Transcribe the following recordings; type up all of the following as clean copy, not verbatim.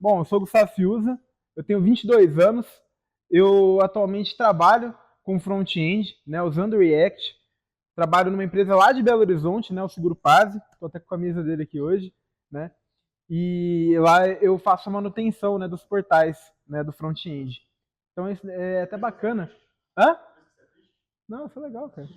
Bom, eu sou o Gustavo Fiuza, eu tenho 22 anos, eu atualmente trabalho com front-end, né, usando o React, trabalho numa empresa lá de Belo Horizonte, né, o Seguro Pase, estou até com a camisa dele aqui hoje, né, e lá eu faço a manutenção, né, dos portais, né, do front-end. Então isso é até bacana. Hã? Não, isso é legal, cara.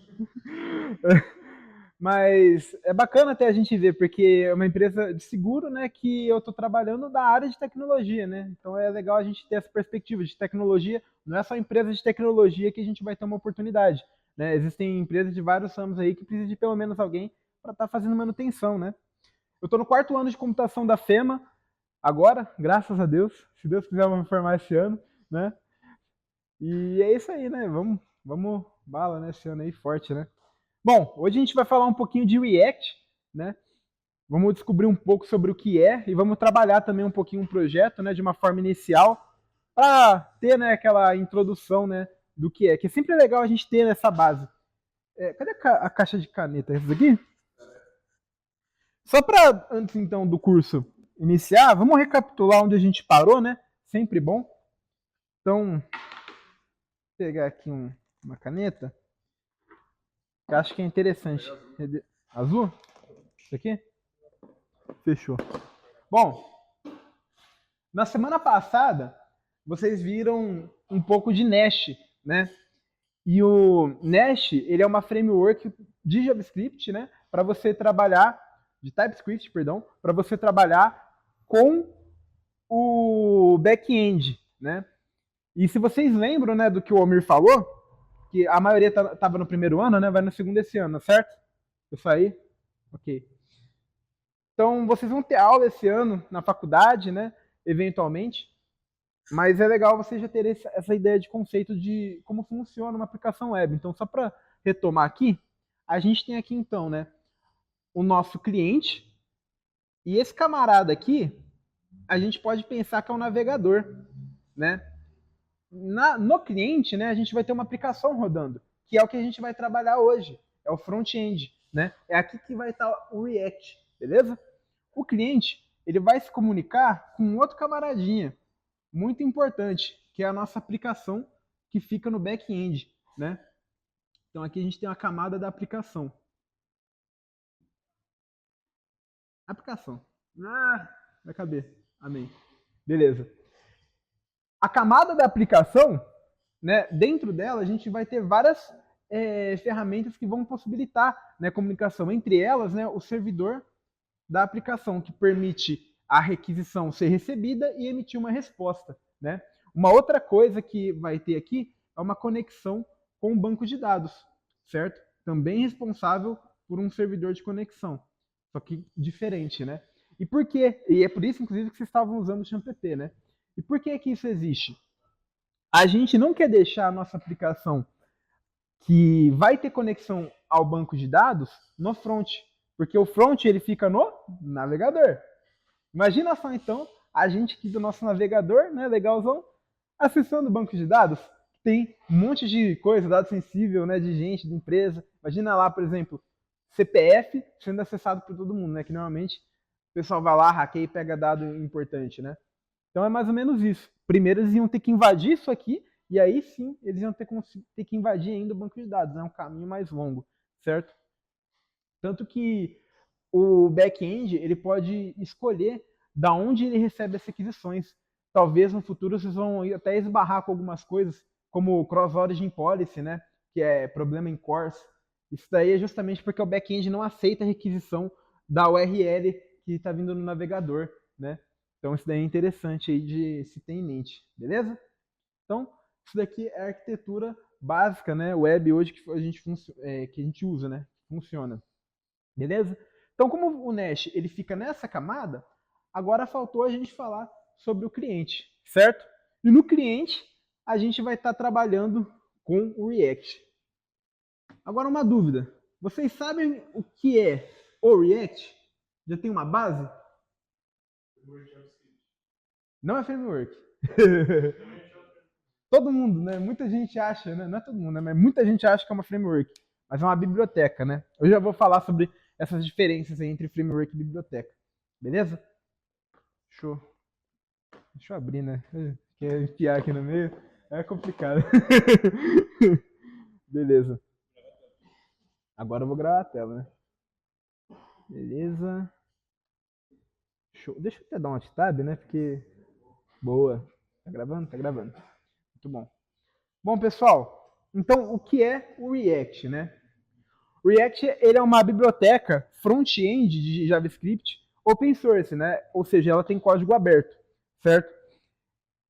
Mas é bacana até a gente ver, porque é uma empresa de seguro, né, que eu estou trabalhando da área de tecnologia, né? Então é legal a gente ter essa perspectiva de tecnologia. Não é só empresa de tecnologia que a gente vai ter uma oportunidade, né? Existem empresas de vários ramos aí que precisam de pelo menos alguém para estar fazendo manutenção, né? Eu estou no 4º ano de computação da FEMA, agora, graças a Deus. Se Deus quiser, eu vou me formar esse ano, né? E é isso aí, né? Vamos bala, né? Esse ano aí forte, né? Bom, hoje a gente vai falar um pouquinho de React, né? Vamos descobrir um pouco sobre o que é e vamos trabalhar também um pouquinho um projeto, né, de uma forma inicial para ter, né, aquela introdução, né, do que é. Que é sempre legal a gente ter essa base. Cadê a caixa de caneta? Essa daqui? Só para antes então do curso iniciar, vamos recapitular onde a gente parou, né? Sempre bom. Então, vou pegar aqui uma caneta. Que eu acho que é interessante. Azul? Isso aqui? Fechou. Bom, na semana passada, vocês viram um pouco de Nest, né? E o Nest, ele é uma framework de JavaScript, né? Para você trabalhar, de TypeScript, perdão, para você trabalhar com o back-end, né? E se vocês lembram, né, do que o Omir falou, que a maioria estava no 1º ano, né? Vai no 2º esse ano, certo? Isso aí? Ok. Então, vocês vão ter aula esse ano na faculdade, né? Eventualmente. Mas é legal você já ter essa ideia de conceito de como funciona uma aplicação web. Então, só para retomar aqui, a gente tem aqui então, né, o nosso cliente, e esse camarada aqui, a gente pode pensar que é um navegador, né? No cliente, né, a gente vai ter uma aplicação rodando, que é o que a gente vai trabalhar hoje, é o front-end, né? É aqui que vai estar o React, beleza? O cliente, ele vai se comunicar com outro camaradinha, muito importante, que é a nossa aplicação que fica no back-end, né? Então aqui a gente tem a camada da aplicação. Aplicação. Vai caber. Amém. Beleza. A camada da aplicação, né, dentro dela a gente vai ter várias ferramentas que vão possibilitar, né, comunicação. Entre elas, né, o servidor da aplicação, que permite a requisição ser recebida e emitir uma resposta, né? Uma outra coisa que vai ter aqui é uma conexão com o banco de dados, certo? Também responsável por um servidor de conexão, só que diferente, né? E por quê? E é por isso, inclusive, que vocês estavam usando o XAMPP, né? E por que que isso existe? A gente não quer deixar a nossa aplicação que vai ter conexão ao banco de dados no front, porque o front ele fica no navegador. Imagina só então a gente aqui do nosso navegador, né, legalzão, acessando o banco de dados, tem um monte de coisa, dado sensível, né, de gente, de empresa. Imagina lá, por exemplo, CPF sendo acessado por todo mundo, né, que normalmente o pessoal vai lá, hackeia e pega dado importante, né? Então é mais ou menos isso. Primeiro eles iam ter que invadir isso aqui, e aí sim eles iam ter que invadir ainda o banco de dados, é né? Um caminho mais longo, certo? Tanto que o back-end ele pode escolher da onde ele recebe as requisições. Talvez no futuro vocês vão até esbarrar com algumas coisas, como cross-origin policy, né? Que é problema em cores. Isso daí é justamente porque o back-end não aceita a requisição da URL que está vindo no navegador, né? Então isso daí é interessante aí de se ter em mente, beleza? Então, isso daqui é a arquitetura básica, né? Web hoje que a gente usa, né? Funciona. Beleza? Então, como o Nest ele fica nessa camada, agora faltou a gente falar sobre o cliente, certo? E no cliente, a gente vai estar trabalhando com o React. Agora, uma dúvida. Vocês sabem o que é o React? Já tem uma base? Não é framework. Todo mundo, né? Muita gente acha, né? Não é todo mundo, né? Mas muita gente acha que é uma framework. Mas é uma biblioteca, né? Eu já vou falar sobre essas diferenças entre framework e biblioteca. Beleza? Show. Deixa eu abrir, né? Quer enfiar aqui no meio? É complicado. Beleza. Agora eu vou gravar a tela, né? Beleza. Show. Deixa eu até dar um alt tab, né? Porque. Boa. Tá gravando? Tá gravando. Muito bom. Bom, pessoal, então o que é o React, né? O React ele é uma biblioteca front-end de JavaScript open source, né? Ou seja, ela tem código aberto, certo?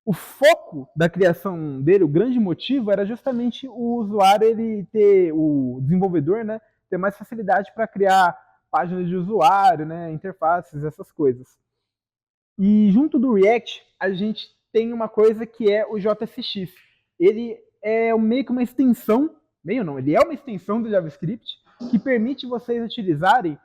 O foco da criação dele, o grande motivo era justamente o usuário ele ter, o desenvolvedor, né, ter mais facilidade para criar páginas de usuário, né, interfaces, essas coisas. E junto do React, a gente tem uma coisa que é o JSX. Ele é meio que uma extensão, meio não, ele é uma extensão do JavaScript que permite vocês utilizarem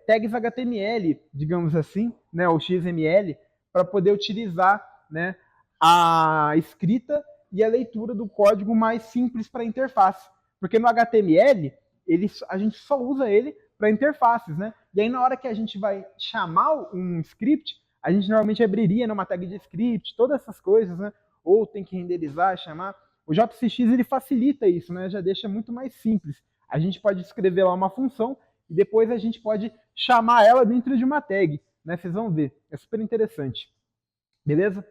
tags HTML, digamos assim, né, ou XML, para poder utilizar, né, a escrita e a leitura do código mais simples para a interface. Porque no HTML, a gente só usa ele para interfaces, né? E aí na hora que a gente vai chamar um script, a gente normalmente abriria numa tag de script, todas essas coisas, né? Ou tem que renderizar, chamar. O JSX ele facilita isso, né? Já deixa muito mais simples. A gente pode escrever lá uma função e depois a gente pode chamar ela dentro de uma tag, né? Vocês vão ver. É super interessante. Beleza?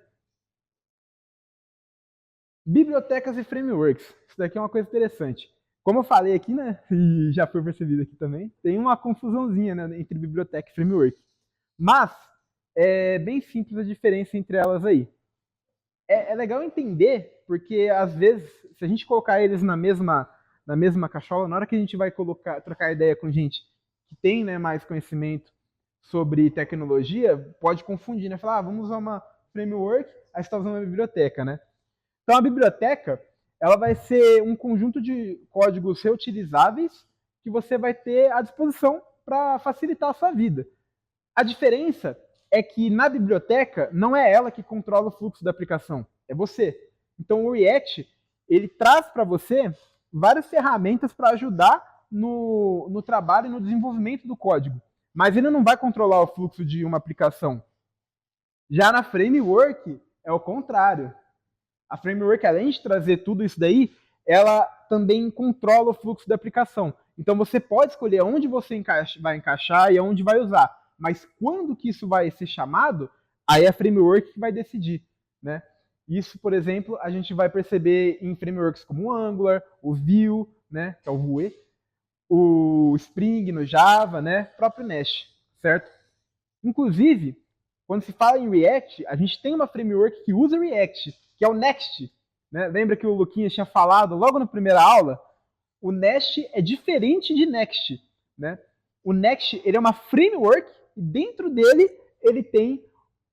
Bibliotecas e frameworks. Isso daqui é uma coisa interessante. Como eu falei aqui, né, e já foi percebido aqui também, tem uma confusãozinha, né, entre biblioteca e framework. Mas é bem simples a diferença entre elas aí. É legal entender, porque às vezes, se a gente colocar eles na mesma cachola, na hora que a gente vai trocar ideia com gente que tem, né, mais conhecimento sobre tecnologia, pode confundir, né? Falar, vamos usar uma framework, aí você está usando uma biblioteca, né? Então a biblioteca ela vai ser um conjunto de códigos reutilizáveis que você vai ter à disposição para facilitar a sua vida. A diferença é que na biblioteca não é ela que controla o fluxo da aplicação, é você. Então o React ele traz para você várias ferramentas para ajudar no trabalho e no desenvolvimento do código, mas ele não vai controlar o fluxo de uma aplicação. Já na framework é o contrário. A framework, além de trazer tudo isso daí, ela também controla o fluxo da aplicação. Então você pode escolher onde você vai encaixar e onde vai usar. Mas quando que isso vai ser chamado, aí é a framework que vai decidir, né? Isso, por exemplo, a gente vai perceber em frameworks como o Angular, o Vue, né, que é o Vue, o Spring no Java, né, o próprio Nest, certo? Inclusive, quando se fala em React, a gente tem uma framework que usa React, que é o Next. Né? Lembra que o Luquinhas tinha falado logo na primeira aula? O Nest é diferente de Next. Né? O Next ele é uma framework e dentro dele ele tem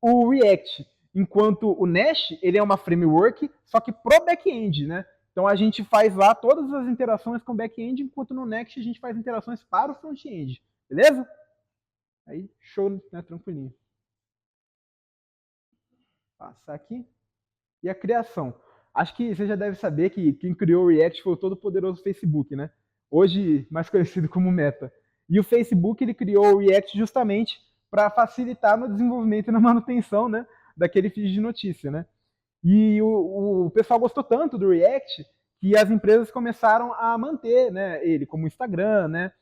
o React. Enquanto o Nest ele é uma framework, só que pro back-end. Né? Então a gente faz lá todas as interações com o back-end, enquanto no Next a gente faz interações para o front-end. Beleza? Aí, show, né? Tranquilinho. Passar aqui. E a criação. Acho que você já deve saber que quem criou o React foi o todo-poderoso Facebook, né? Hoje mais conhecido como Meta. E o Facebook ele criou o React justamente para facilitar no desenvolvimento e na manutenção, né, daquele feed de notícia, né? E o pessoal gostou tanto do React que as empresas começaram a manter, né, ele como o Instagram, né?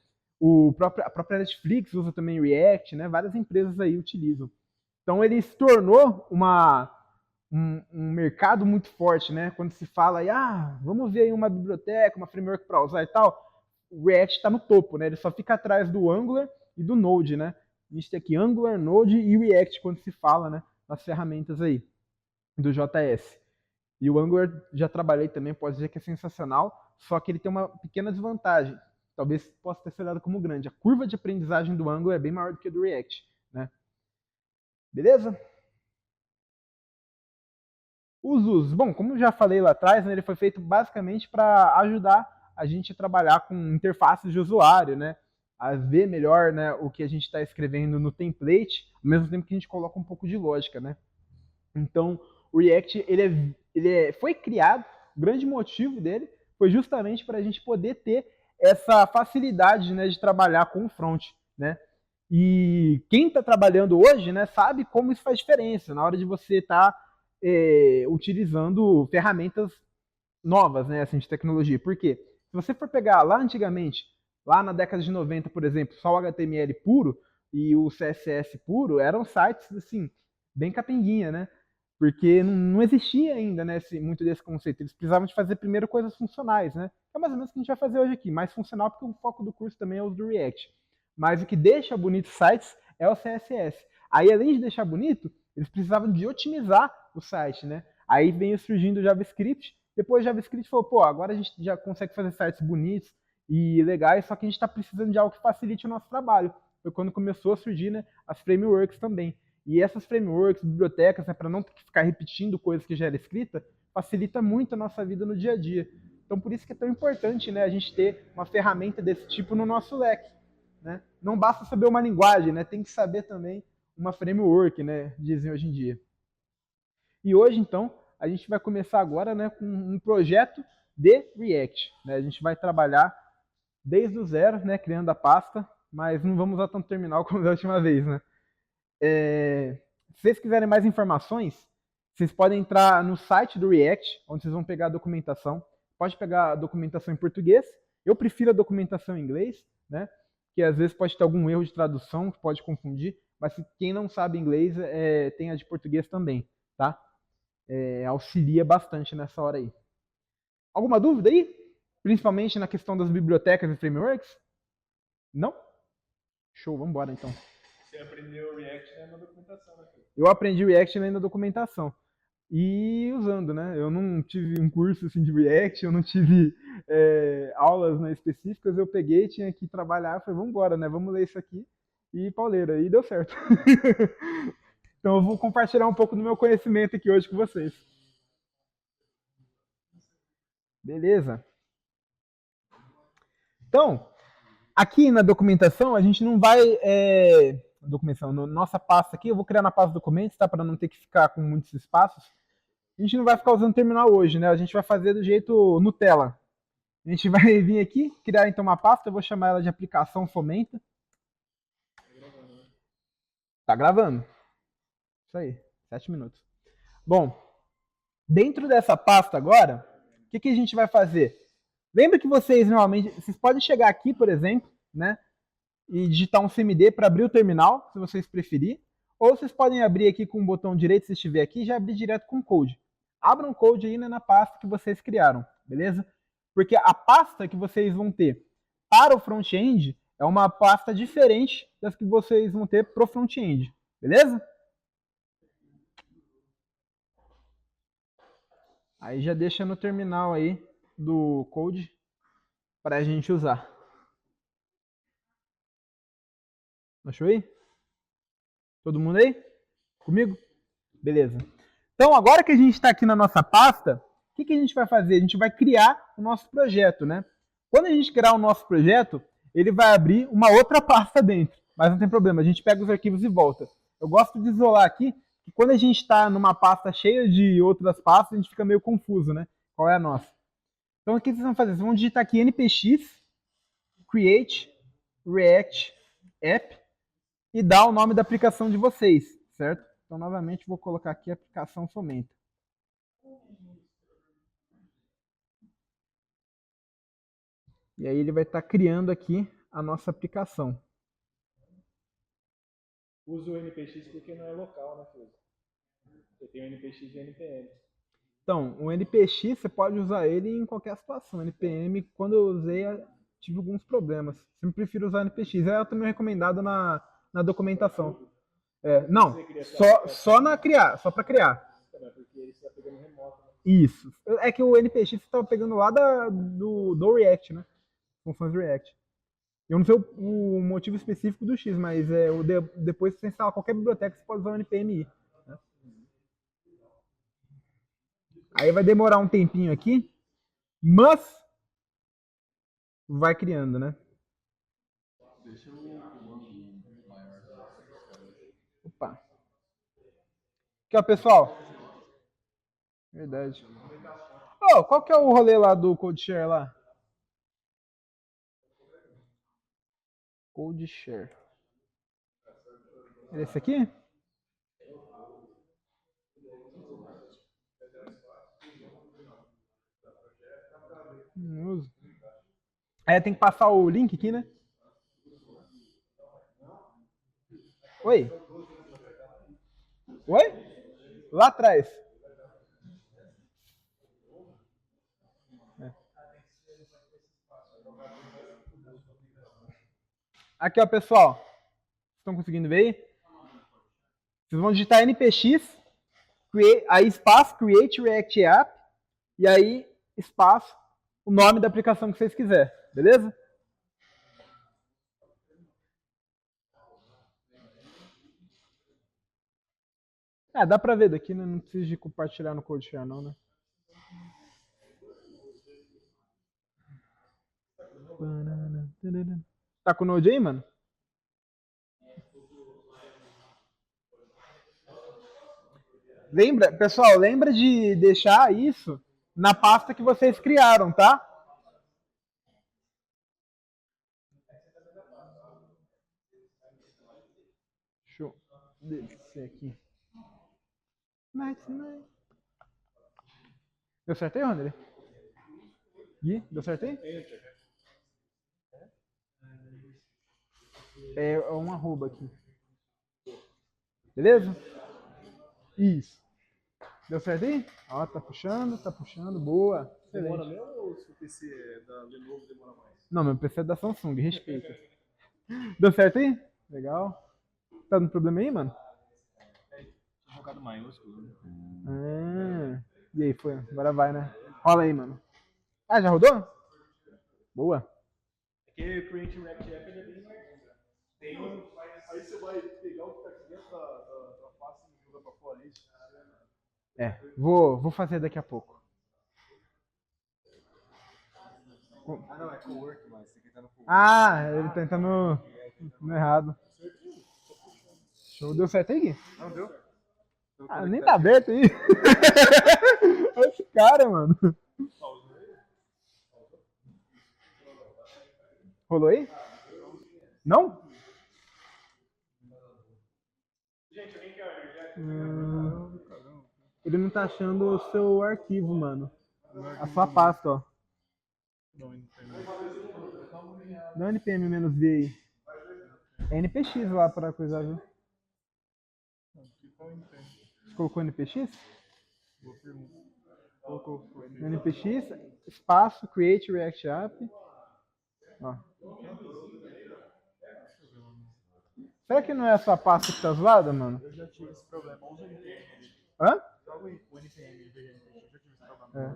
A própria Netflix usa também React, né? Várias empresas aí utilizam. Então ele se tornou um mercado muito forte, né? Quando se fala aí, vamos ver aí uma biblioteca, uma framework para usar e tal, o React está no topo, né? Ele só fica atrás do Angular e do Node, né? A gente tem aqui Angular, Node e React quando se fala, né? Nas ferramentas aí do JS. E o Angular já trabalhei também, pode dizer que é sensacional, só que ele tem uma pequena desvantagem. Talvez possa ter sido olhado como grande. A curva de aprendizagem do Angular é bem maior do que a do React, né? Beleza? Os usos. Bom, como já falei lá atrás, né, ele foi feito basicamente para ajudar a gente a trabalhar com interfaces de usuário, né? A ver melhor, né, o que a gente está escrevendo no template, ao mesmo tempo que a gente coloca um pouco de lógica, né? Então, o React foi criado, o grande motivo dele foi justamente para a gente poder ter essa facilidade, né, de trabalhar com o front, né? E quem está trabalhando hoje, né, sabe como isso faz diferença na hora de você estar utilizando ferramentas novas, né, assim, de tecnologia. Por quê? Se você for pegar lá antigamente, lá na década de 90, por exemplo, só o HTML puro e o CSS puro eram sites, assim, bem capenguinha, né? Porque não existia ainda, né, muito desse conceito. Eles precisavam de fazer primeiro coisas funcionais, né? É mais ou menos o que a gente vai fazer hoje aqui, mais funcional porque o foco do curso também é o do React. Mas o que deixa bonito os sites é o CSS. Aí, além de deixar bonito, eles precisavam de otimizar o site, né? Aí veio surgindo o JavaScript. Depois o JavaScript falou, pô, agora a gente já consegue fazer sites bonitos e legais, só que a gente está precisando de algo que facilite o nosso trabalho. Foi quando começou a surgir, né, as frameworks também. E essas frameworks, bibliotecas, né, para não ter que ficar repetindo coisas que já era escrita, facilita muito a nossa vida no dia a dia. Então, por isso que é tão importante, né, a gente ter uma ferramenta desse tipo no nosso leque. Né? Não basta saber uma linguagem, né, tem que saber também uma framework, né, dizem hoje em dia. E hoje, então, a gente vai começar agora, né, com um projeto de React. Né? A gente vai trabalhar desde o zero, né, criando a pasta, mas não vamos usar tanto terminal como da última vez, né? Se vocês quiserem mais informações, vocês podem entrar no site do React, onde vocês vão pegar a documentação. Pode pegar a documentação em português. Eu prefiro a documentação em inglês, né? Que às vezes pode ter algum erro de tradução que pode confundir, mas quem não sabe inglês tem a de português também, tá? Auxilia bastante nessa hora aí. Alguma dúvida aí? Principalmente na questão das bibliotecas e frameworks? Não? Show, vamos embora então. Você aprendeu React na documentação, né? Eu aprendi React na documentação. E usando, né? Eu não tive um curso assim, de React, eu não tive aulas, né, específicas, eu peguei, tinha que trabalhar, falei, vamos embora, né? Vamos ler isso aqui. E pauleira, e deu certo. Então eu vou compartilhar um pouco do meu conhecimento aqui hoje com vocês. Beleza? Então, aqui na documentação, a gente não vai. Documentação, nossa pasta aqui, eu vou criar na pasta documentos, tá? Para não ter que ficar com muitos espaços. A gente não vai ficar usando terminal hoje, né? A gente vai fazer do jeito Nutella. A gente vai vir aqui, criar então uma pasta, eu vou chamar ela de aplicação Fomenta. Tá gravando. Isso aí, 7 minutos. Bom, dentro dessa pasta agora, o que a gente vai fazer? Lembra que vocês normalmente, vocês podem chegar aqui, por exemplo, né? E digitar um CMD para abrir o terminal, se vocês preferirem. Ou vocês podem abrir aqui com o botão direito, se estiver aqui, e já abrir direto com o code. Abram o code aí, né, na pasta que vocês criaram, beleza? Porque a pasta que vocês vão ter para o front-end é uma pasta diferente das que vocês vão ter para o front-end, beleza? Aí já deixa no terminal aí do code para a gente usar. Achou aí? Todo mundo aí? Comigo? Beleza. Então, agora que a gente está aqui na nossa pasta, o que a gente vai fazer? A gente vai criar o nosso projeto, né? Quando a gente criar o nosso projeto, ele vai abrir uma outra pasta dentro. Mas não tem problema, a gente pega os arquivos e volta. Eu gosto de isolar aqui, que quando a gente está numa pasta cheia de outras pastas, a gente fica meio confuso, né? Qual é a nossa? Então, o que vocês vão fazer? Vocês vão digitar aqui npx create react app e dar o nome da aplicação de vocês, certo? Então, novamente, vou colocar aqui a aplicação Fomenta. E aí ele vai estar criando aqui a nossa aplicação. Usa o NPX porque não é local, né, Felipe? Você tem o NPX e o NPM. Então, o NPX você pode usar ele em qualquer situação. O NPM, quando eu usei, tive alguns problemas. Sempre prefiro usar o NPX. É também recomendado na documentação. Não, só na criar, só para criar. Porque ele está pegando remoto. Né? Isso. É que o NPX estava pegando lá do React, né? Funções do React. Eu não sei o motivo específico do X, mas depois que você instalar qualquer biblioteca, você pode usar o NPMI. Né? Aí vai demorar um tempinho aqui, mas vai criando, né? Opa. Aqui, ó, pessoal. Verdade. Oh, qual que é o rolê lá do CodeShare lá? CodeShare. Esse aqui? Não uso. Tem que passar o link aqui, né? Oi? Oi? Lá atrás. Aqui, ó, pessoal. Estão conseguindo ver aí? Vocês vão digitar npx, aí espaço, create React App, e aí espaço, o nome da aplicação que vocês quiserem, beleza? Dá pra ver daqui, né? Não precisa de compartilhar no CodeShare não, né? Tá com o Node aí, mano? Pessoal, lembra de deixar isso na pasta que vocês criaram, tá? Deixa eu descer aqui. Deu certo aí, Rondley? Gui, deu certo aí? É um arroba aqui. Beleza? Isso. Deu certo aí? Ó, tá puxando, boa. Demora mesmo ou se o PC é da Lenovo demora mais? Não, meu PC é da Samsung, respeita. Deu certo aí? Legal. Tá dando problema aí, mano? Tinha jogado maiúsculo, né? E aí, foi? Agora vai, né? Rola aí, mano. Já rodou? Boa. É que o Create React App ele é bem mais. Aí você vai pegar o que tá aqui dentro da pasta e jogar pra fora isso. Vou fazer daqui a pouco. Não, é co-work, mas você quer estar no co-work. Ele tá entrando no errado. Show. Deu certo aí, Gui? Não deu? Nem tá aberto aí. Olha esse cara, mano. Rolou aí? Não? Ele não tá achando o seu arquivo, mano. A sua pasta, ó. Dá um npm-v aí. É npx lá pra coisar, viu? Você colocou npx? Colocou. npx, espaço, create React App. Ó. Será que não é essa pasta que tá zoada, mano? Eu já tive esse problema. Usa o NPM. Hã? Joga o NPM em vez de NPX. Eu já tive esse problema.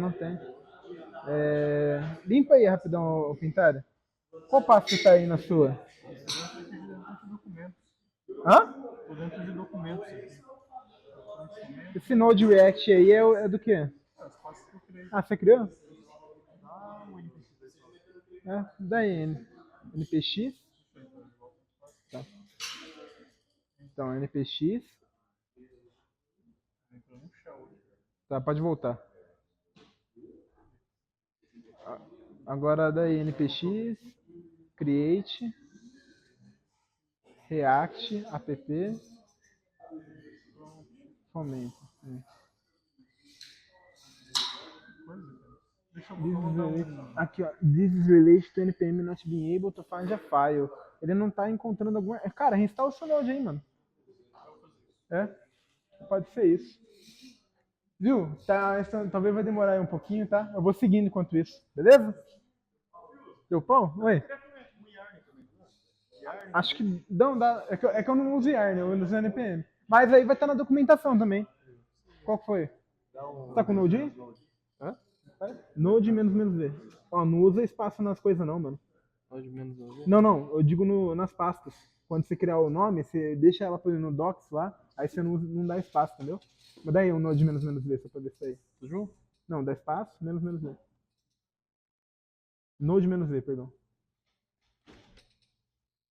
Não tem. Limpa aí rapidão o pintário. Qual pasta que tá aí na sua? Hã? Tô dentro de documentos. Esse Node React aí é do quê? As pastas que eu criei. Você criou? O NPX da escola. Daí, npx. Tá. Então, npx. Tá, pode voltar. Agora daí, npx, create, react, app, fomento. Aqui, ó. This is related to npm not being able to find a file. Ele não tá encontrando alguma... Cara, reinstala o seu Node aí, mano. Pode ser isso. Viu? Talvez vai demorar aí um pouquinho, tá? Eu vou seguindo enquanto isso. Beleza? Deu pão? Oi? Acho que não dá. É que eu não uso Yarn, eu uso npm. Mas aí vai estar na documentação também. Qual que foi? Tá com o Node aí? Node -v. Ó, não usa espaço nas coisas não, mano. Node -v? Não. Eu digo nas pastas. Quando você criar o nome, você deixa ela no docs lá, aí você não dá espaço, entendeu? Mas daí um Node -v, só pra ver isso aí. Tudo? Não, dá espaço, -v. Node -v, perdão.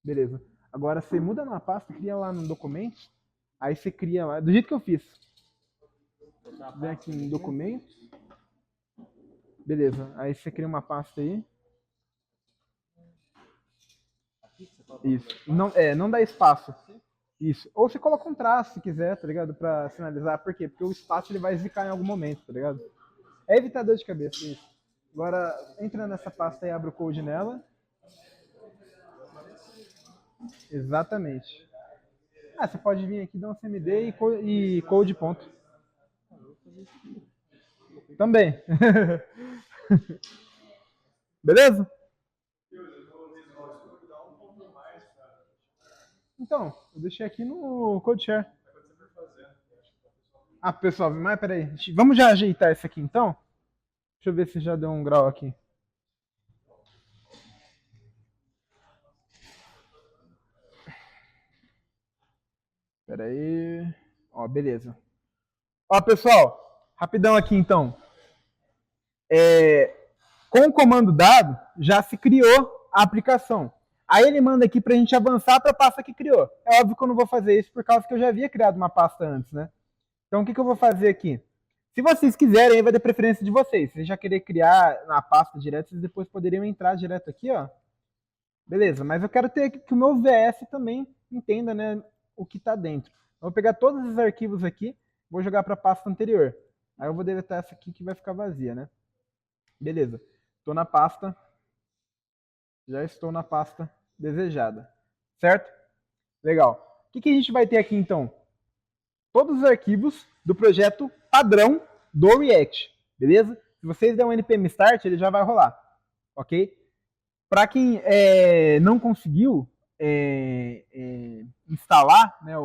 Beleza. Agora você muda na pasta, cria lá no documento, aí você cria lá, do jeito que eu fiz. Vem aqui em documento. Beleza, aí você cria uma pasta aí. Isso. Não, não dá espaço. Isso. Ou você coloca um traço, se quiser, tá ligado? Pra sinalizar. Por quê? Porque o espaço ele vai zicar em algum momento, tá ligado? É evitar dor de cabeça, isso. Agora, entra nessa pasta e abre o code nela. Exatamente. Ah, você pode vir aqui, dar um CMD e code ponto. Também. Beleza? Então, eu deixei aqui no CodeShare. Ah, pessoal, mas peraí. Vamos já ajeitar isso aqui então? Deixa eu ver se já deu um grau aqui. Peraí. Ó, beleza. Ó, pessoal, rapidão aqui então. Com o comando dado, já se criou a aplicação. Aí ele manda aqui para a gente avançar para a pasta que criou. É óbvio que eu não vou fazer isso por causa que eu já havia criado uma pasta antes, né? Então o que eu vou fazer aqui? Se vocês quiserem, aí vai dar preferência de vocês. Se vocês já querem criar na pasta direto, vocês depois poderiam entrar direto aqui, ó. Beleza, mas eu quero ter que o meu VS também entenda, né, o que está dentro. Eu vou pegar todos os arquivos aqui, vou jogar para a pasta anterior. Aí eu vou deletar essa aqui que vai ficar vazia, né? Beleza. Estou na pasta. Já estou na pasta desejada. Certo? Legal. O que a gente vai ter aqui então? Todos os arquivos do projeto padrão do React. Beleza? Se vocês der um npm start, ele já vai rolar. Ok? Para quem não conseguiu instalar, né,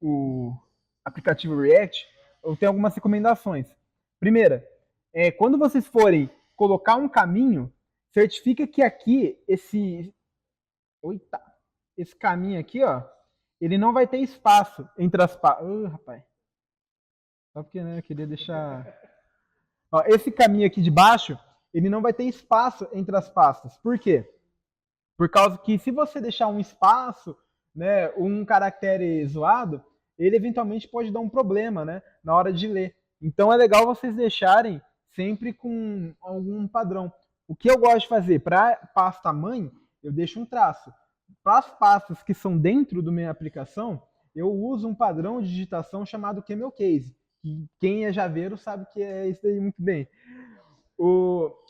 o aplicativo React, eu tenho algumas recomendações. Primeira, quando vocês forem colocar um caminho, certifica que aqui esse caminho aqui, ó, ele não vai ter espaço entre as pastas. Rapaz. Só porque, né, eu queria deixar. Ó, esse caminho aqui de baixo, ele não vai ter espaço entre as pastas. Por quê? Por causa que se você deixar um espaço, né, um caractere zoado, ele eventualmente pode dar um problema, né, na hora de ler. Então é legal vocês deixarem sempre com algum padrão. O que eu gosto de fazer para pasta mãe, eu deixo um traço. Para as pastas que são dentro da minha aplicação, eu uso um padrão de digitação chamado Camel Case. Que quem é javeiro sabe que é isso aí muito bem.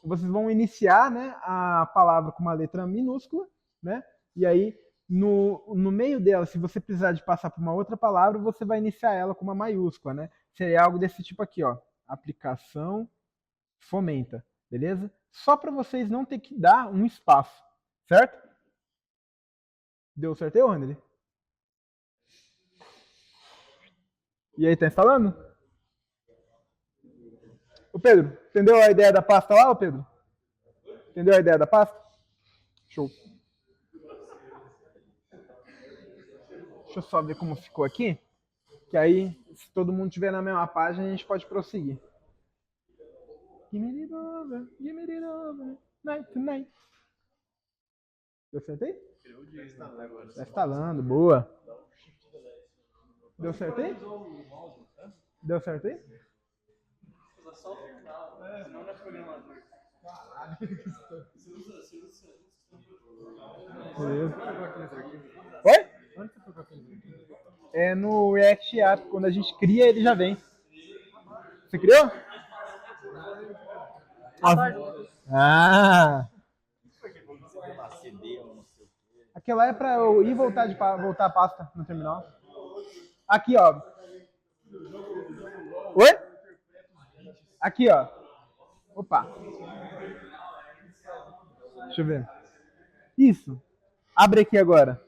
Vocês vão iniciar, né, a palavra com uma letra minúscula, né? E aí, no meio dela, se você precisar de passar por uma outra palavra, você vai iniciar ela com uma maiúscula, né? Seria algo desse tipo aqui, ó. Aplicação fomenta, beleza? Só para vocês não ter que dar um espaço, certo? Deu certo aí, Rony? E aí, tá instalando? Ô Pedro, entendeu a ideia da pasta lá, ô Pedro? Entendeu a ideia da pasta? Show. Deixa eu só ver como ficou aqui. Que aí, se todo mundo estiver na mesma página, a gente pode prosseguir. Give me it over, night to night. Deu certo aí? Tá instalando, boa. Deu certo aí? Deu certo aí? Só o final, senão não é programador. Caralho. Oi? Onde você pegou aquele arquivo? É no React App. Quando a gente cria, ele já vem. Você criou? Ah! Aquela é pra eu ir voltar a pasta no terminal. Aqui, ó. Oi? Aqui, ó. Opa. Deixa eu ver. Isso. Abre aqui agora.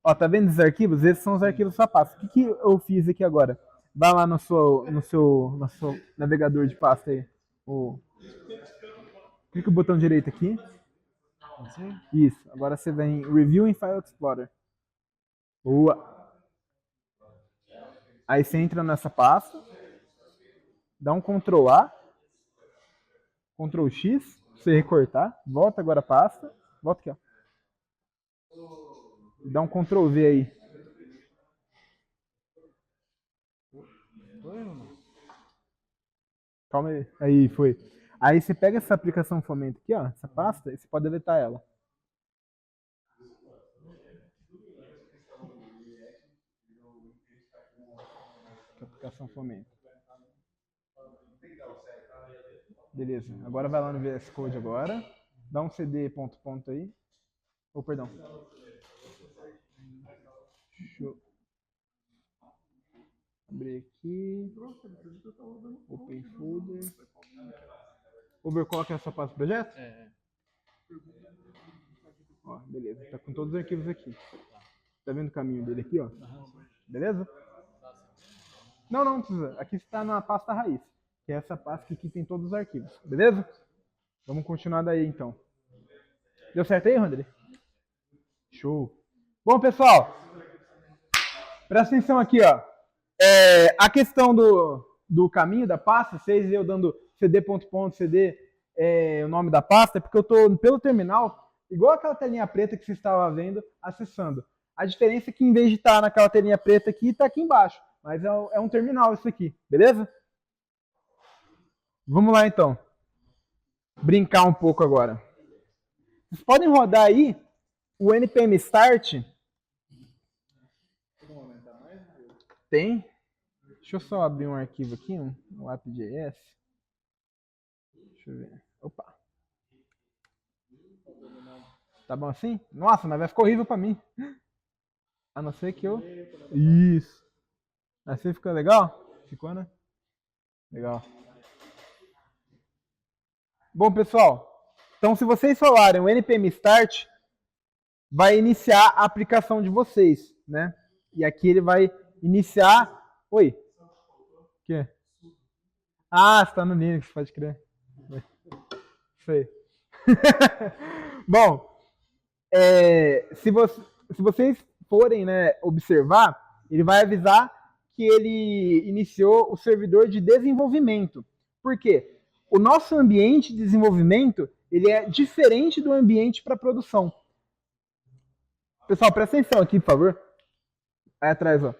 Ó, tá vendo esses arquivos? Esses são os arquivos da pasta. O que eu fiz aqui agora? Vai lá no seu navegador de pasta aí. Clica o botão direito aqui. Isso. Agora você vem em Review em File Explorer. Boa. Aí você entra nessa pasta. Dá um Ctrl A. Ctrl X. Pra você recortar. Volta agora a pasta. Volta aqui, ó. Dá um Ctrl V aí. Calma aí. Aí, foi. Aí você pega essa aplicação Fomento aqui, ó, essa pasta, e você pode deletar ela. aplicação fomenta. Beleza, agora vai lá no VS Code agora. Dá um cd ponto aí. Oh, perdão. Deixa eu abrir aqui. Open folder. Overclock é essa pasta do projeto? Ó, beleza, tá com todos os arquivos aqui. Tá vendo o caminho dele aqui, ó? Beleza? Não precisa. Aqui está na pasta raiz, que é essa pasta que aqui tem todos os arquivos. Beleza? Vamos continuar daí, então. Deu certo aí, Randley? Show. Bom, pessoal, presta atenção aqui, ó. A questão do caminho da pasta, vocês eu dando cd.ponto, cd, o nome da pasta, é porque eu estou pelo terminal, igual aquela telinha preta que você estava vendo, acessando. A diferença é que em vez de estar naquela telinha preta aqui, está aqui embaixo. Mas é um terminal isso aqui, beleza? Vamos lá, então. Brincar um pouco agora. Vocês podem rodar aí o npm start. Tem. Deixa eu só abrir um arquivo aqui, um app.js. Deixa eu ver. Opa. Tá bom assim? Nossa, mas vai ficar horrível pra mim. A não ser que eu... Isso. Assim ficou legal? Ficou, né? Legal. Bom, pessoal. Então, se vocês falarem o npm start, vai iniciar a aplicação de vocês, né? E aqui ele vai iniciar... Oi. O quê? Ah, você tá no Linux, pode crer. Sei. Bom, se vocês forem, né, observar, ele vai avisar que ele iniciou o servidor de desenvolvimento. Por quê? O nosso ambiente de desenvolvimento ele é diferente do ambiente para produção. Pessoal, presta atenção aqui, por favor. Aí atrás, ó.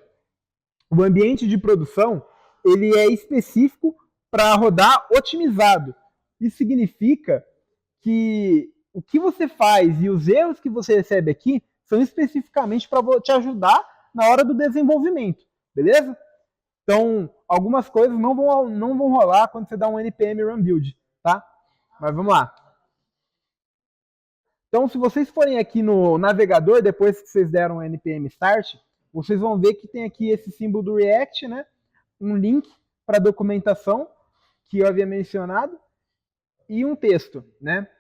O ambiente de produção ele é específico para rodar otimizado. Isso significa que o que você faz e os erros que você recebe aqui são especificamente para te ajudar na hora do desenvolvimento, beleza? Então, algumas coisas não vão rolar quando você dá um npm run build, tá? Mas vamos lá. Então, se vocês forem aqui no navegador, depois que vocês deram o npm start, vocês vão ver que tem aqui esse símbolo do React, né? Um link para a documentação que eu havia mencionado e um texto, né?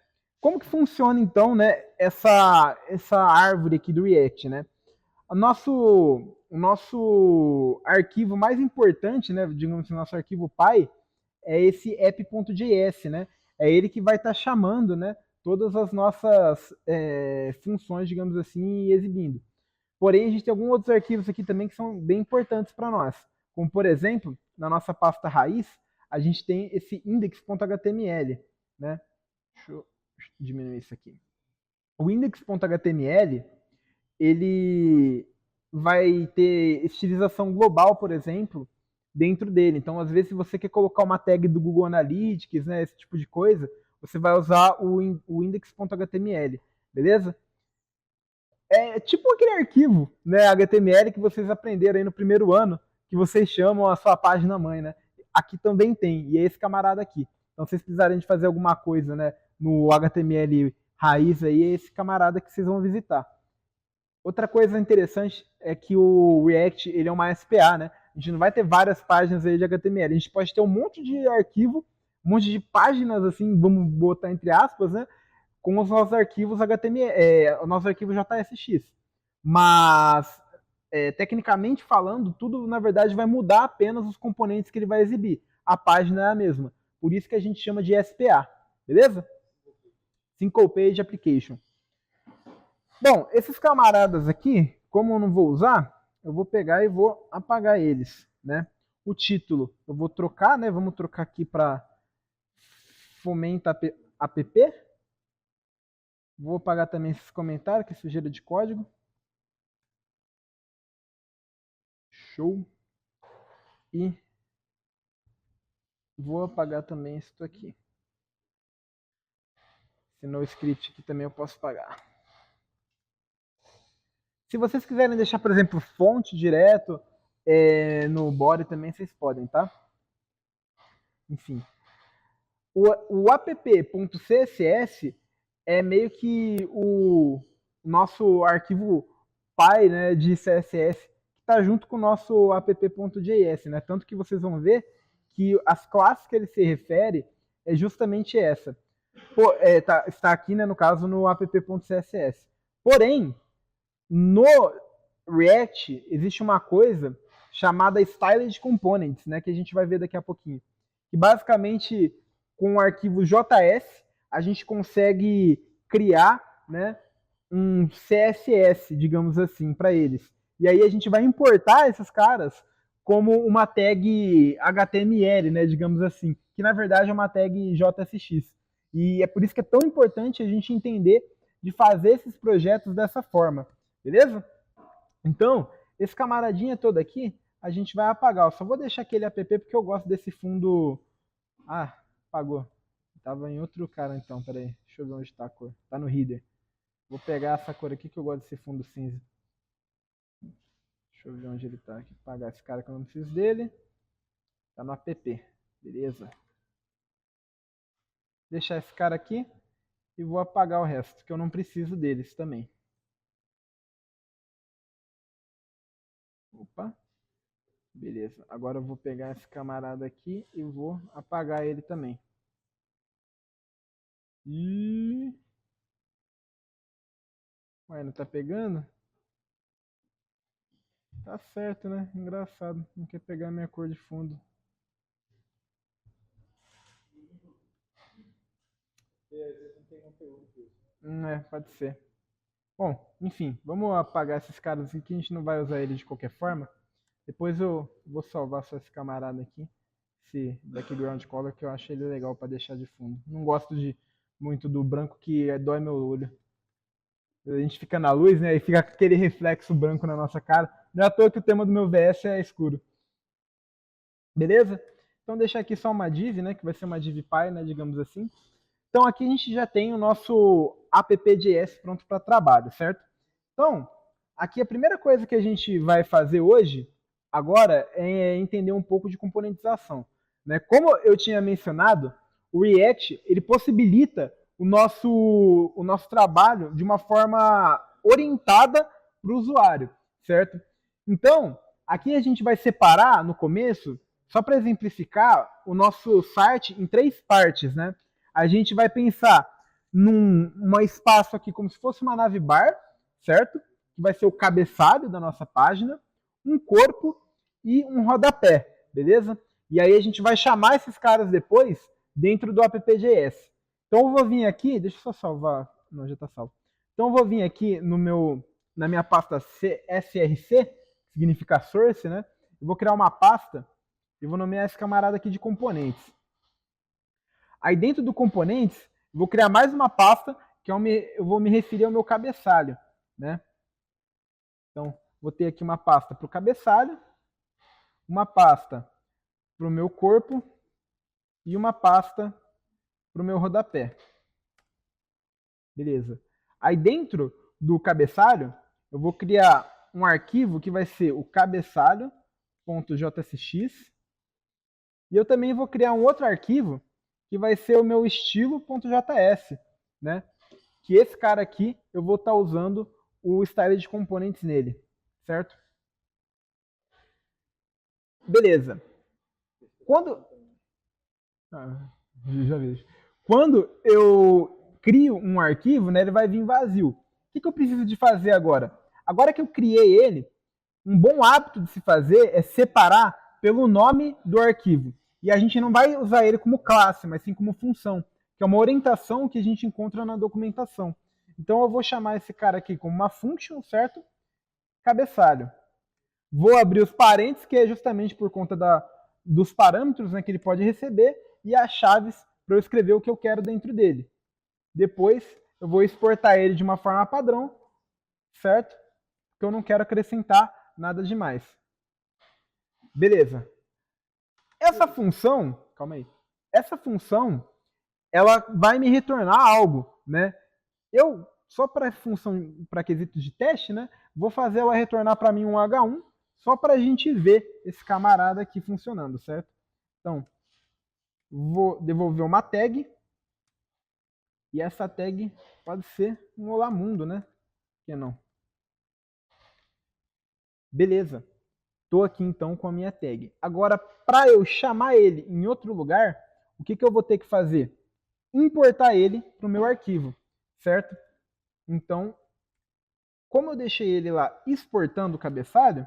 Como que funciona, então, né, essa árvore aqui do React, né? O nosso arquivo mais importante, né, digamos assim, nosso arquivo pai, é esse app.js, né? É ele que vai estar chamando, né, todas as nossas funções, digamos assim, e exibindo. Porém, a gente tem alguns outros arquivos aqui também que são bem importantes para nós. Como, por exemplo, na nossa pasta raiz, a gente tem esse index.html, né? Deixa eu diminuir isso aqui. O index.html, ele vai ter estilização global, por exemplo, dentro dele. Então, às vezes, se você quer colocar uma tag do Google Analytics, né, esse tipo de coisa, você vai usar o index.html, beleza? É tipo aquele arquivo, né, HTML que vocês aprenderam aí no primeiro ano, que vocês chamam a sua página mãe, né? Aqui também tem, e é esse camarada aqui. Então, se vocês precisarem de fazer alguma coisa, né, no HTML raiz aí, é esse camarada que vocês vão visitar. Outra coisa interessante é que o React, ele é uma SPA, né? A gente não vai ter várias páginas aí de HTML. A gente pode ter um monte de arquivo, um monte de páginas, assim, vamos botar entre aspas, né? Com os nossos arquivos HTML, o nosso arquivo JSX. Mas, tecnicamente falando, tudo, na verdade, vai mudar apenas os componentes que ele vai exibir. A página é a mesma. Por isso que a gente chama de SPA. Beleza? Single Page Application. Bom, esses camaradas aqui, como eu não vou usar, eu vou pegar e vou apagar eles, né? O título eu vou trocar, né? Vamos trocar aqui para Fomenta app. Vou apagar também esses comentários, que é sujeira de código. Show. E vou apagar também isso aqui. Senão o script aqui também eu posso apagar. Se vocês quiserem deixar, por exemplo, fonte direto, no body também vocês podem, tá? Enfim. O app.css é meio que o nosso arquivo pai, né, de CSS, que está junto com o nosso app.js, né? Tanto que vocês vão ver que as classes que ele se refere é justamente essa. Está aqui, né, no caso, no app.css. Porém, no React existe uma coisa chamada Styled Components, né, que a gente vai ver daqui a pouquinho. Que basicamente, com o arquivo JS, a gente consegue criar, né, um CSS, digamos assim, para eles. E aí a gente vai importar esses caras como uma tag HTML, né, digamos assim, que na verdade é uma tag JSX. E é por isso que é tão importante a gente entender de fazer esses projetos dessa forma, beleza? Então, esse camaradinha todo aqui, a gente vai apagar. Eu só vou deixar aquele app porque eu gosto desse fundo... Ah, apagou. Tava em outro cara então, peraí. Deixa eu ver onde tá a cor. Tá no header. Vou pegar essa cor aqui que eu gosto desse fundo cinza. Deixa eu ver onde ele tá aqui. Apagar esse cara que eu não preciso dele. Tá no app. Beleza. Deixar esse cara aqui. E vou apagar o resto, que eu não preciso deles também. Opa. Beleza. Agora eu vou pegar esse camarada aqui e vou apagar ele também. E... Ué, não tá pegando? Tá certo, né? Engraçado. Não quer pegar minha cor de fundo. Pode ser. Bom, enfim, vamos apagar esses caras aqui que a gente não vai usar eles de qualquer forma. Depois eu vou salvar só esse camarada aqui, esse background color, que eu acho ele legal para deixar de fundo. Não gosto muito do branco que dói meu olho. A gente fica na luz, né, e fica aquele reflexo branco na nossa cara. Não é à toa que o tema do meu VS é escuro. Beleza? Então deixar aqui só uma div, né, que vai ser uma div py, né, digamos assim. Então aqui a gente já tem o nosso app.js pronto para trabalho, certo? Então, aqui a primeira coisa que a gente vai fazer hoje, agora, é entender um pouco de componentização. Né? Como eu tinha mencionado, o React ele possibilita o nosso trabalho de uma forma orientada para o usuário, certo? Então, aqui a gente vai separar no começo, só para exemplificar, o nosso site em 3 partes, né? A gente vai pensar num espaço aqui como se fosse uma navbar, certo? Que vai ser o cabeçalho da nossa página, um corpo e um rodapé, beleza? E aí a gente vai chamar esses caras depois dentro do app.js. Então eu vou vir aqui, deixa eu só salvar, não, já está salvo. Então eu vou vir aqui na minha pasta src, que significa source, né? Eu vou criar uma pasta e vou nomear esse camarada aqui de componentes. Aí dentro do componentes, eu vou criar mais uma pasta que eu vou me referir ao meu cabeçalho, né? Então, vou ter aqui uma pasta para o cabeçalho, uma pasta para o meu corpo e uma pasta para o meu rodapé. Beleza. Aí dentro do cabeçalho, eu vou criar um arquivo que vai ser o cabeçalho.jsx e eu também vou criar um outro arquivo que vai ser o meu estilo.js, né? Que esse cara aqui eu vou estar usando o style de componentes nele, certo? Beleza. Já vejo. Quando eu crio um arquivo, né, ele vai vir vazio. O que eu preciso de fazer agora? Agora que eu criei ele, um bom hábito de se fazer é separar pelo nome do arquivo. E a gente não vai usar ele como classe, mas sim como função, que é uma orientação que a gente encontra na documentação. Então eu vou chamar esse cara aqui como uma function, certo? Cabeçalho. Vou abrir os parênteses, que é justamente por conta dos parâmetros, né, que ele pode receber, e as chaves para eu escrever o que eu quero dentro dele. Depois eu vou exportar ele de uma forma padrão, certo? Porque eu não quero acrescentar nada demais. Beleza. Essa função, calma aí. Essa função, ela vai me retornar algo, né? Só para função, para quesitos de teste, né? Vou fazer ela retornar para mim um H1, só para a gente ver esse camarada aqui funcionando, certo? Então, vou devolver uma tag, e essa tag pode ser um Olá Mundo, né? Por que não? Beleza. Estou aqui então com a minha tag. Agora, para eu chamar ele em outro lugar, o que eu vou ter que fazer? Importar ele para o meu arquivo, certo? Então, como eu deixei ele lá exportando o cabeçalho,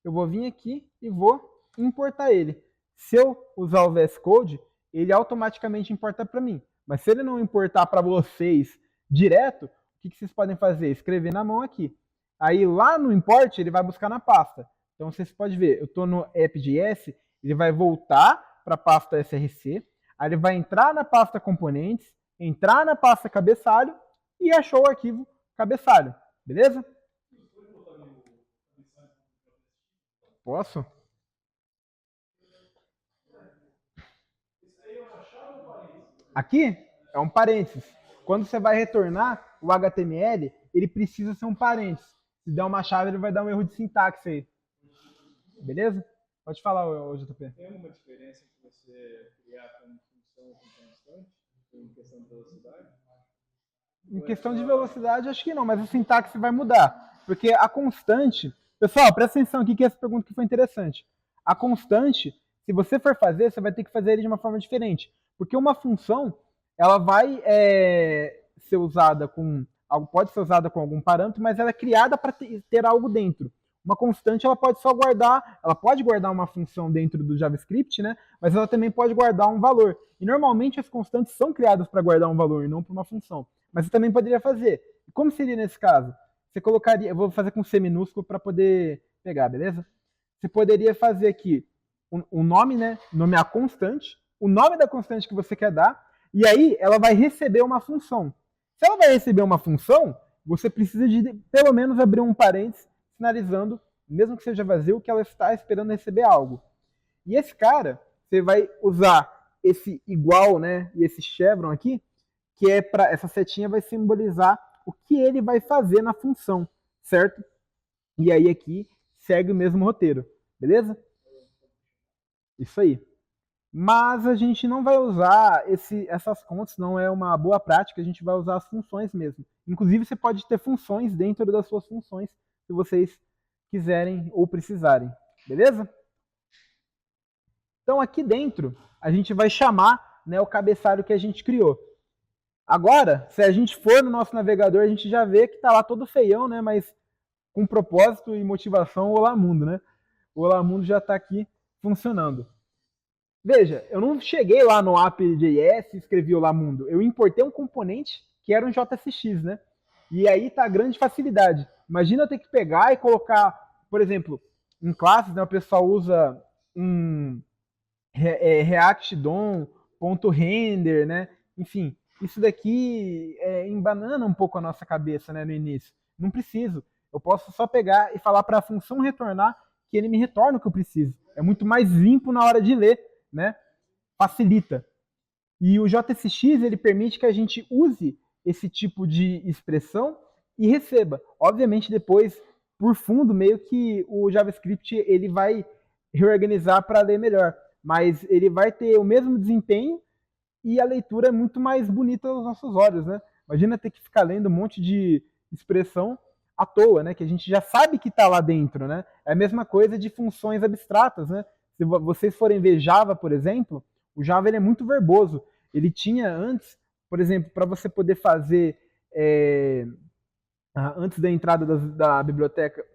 eu vou vir aqui e vou importar ele. Se eu usar o VS Code, ele automaticamente importa para mim. Mas se ele não importar para vocês direto, o que vocês podem fazer? Escrever na mão aqui. Aí lá no import, ele vai buscar na pasta. Então vocês podem ver, eu estou no app.js, ele vai voltar para a pasta src, aí ele vai entrar na pasta componentes, entrar na pasta cabeçalho e achou o arquivo cabeçalho. Beleza? Posso? Aqui é um parênteses. Quando você vai retornar o HTML, ele precisa ser um parênteses. Se der uma chave, ele vai dar um erro de sintaxe aí. Beleza? Pode falar, JP. Tem alguma diferença entre você criar como função com constante, em questão de velocidade? Em questão de velocidade, acho que não, mas a sintaxe vai mudar. Porque a constante... Pessoal, presta atenção aqui que essa pergunta que foi interessante. A constante, se você for fazer, você vai ter que fazer ele de uma forma diferente. Porque uma função, ela vai ser usada com... Pode ser usada com algum parâmetro, mas ela é criada para ter algo dentro. Uma constante, ela pode só guardar... Ela pode guardar uma função dentro do JavaScript, né? Mas ela também pode guardar um valor. E normalmente as constantes são criadas para guardar um valor e não para uma função. Mas você também poderia fazer. E como seria nesse caso? Você colocaria, eu vou fazer com C minúsculo para poder pegar, beleza? Você poderia fazer aqui o nome, né? Nomear constante, o nome da constante que você quer dar, e aí ela vai receber uma função. Se ela vai receber uma função, você precisa de pelo menos abrir um parênteses sinalizando, mesmo que seja vazio, que ela está esperando receber algo. E esse cara, você vai usar esse igual, né? E esse chevron aqui, que é para essa setinha vai simbolizar o que ele vai fazer na função, certo? E aí aqui segue o mesmo roteiro, beleza? Isso aí. Mas a gente não vai usar essas contas, não é uma boa prática, a gente vai usar as funções mesmo. Inclusive você pode ter funções dentro das suas funções, se vocês quiserem ou precisarem, beleza? Então aqui dentro a gente vai chamar, né, o cabeçalho que a gente criou. Agora, se a gente for no nosso navegador, a gente já vê que está lá todo feião, né? Mas com propósito e motivação, o Olá Mundo, né? O Olá Mundo já está aqui funcionando. Veja, eu não cheguei lá no app.js e escrevi Olá Mundo. Eu importei um componente que era um JSX, né? E aí tá a grande facilidade. Imagina eu ter que pegar e colocar, por exemplo, em classes, né? O pessoal usa um React DOM.render, né? Enfim, isso daqui embanana um pouco a nossa cabeça, né, no início. Não preciso. Eu posso só pegar e falar para a função retornar que ele me retorna o que eu preciso. É muito mais limpo na hora de ler, né? Facilita. E o JSX, ele permite que a gente use esse tipo de expressão e receba. Obviamente, depois, por fundo, meio que o JavaScript ele vai reorganizar para ler melhor. Mas ele vai ter o mesmo desempenho e a leitura é muito mais bonita aos nossos olhos, né? Imagina ter que ficar lendo um monte de expressão à toa, né? Que a gente já sabe que está lá dentro, né? É a mesma coisa de funções abstratas, né? Se vocês forem ver Java, por exemplo, o Java ele é muito verboso. Ele tinha antes, por exemplo, para você poder fazer antes da entrada da biblioteca,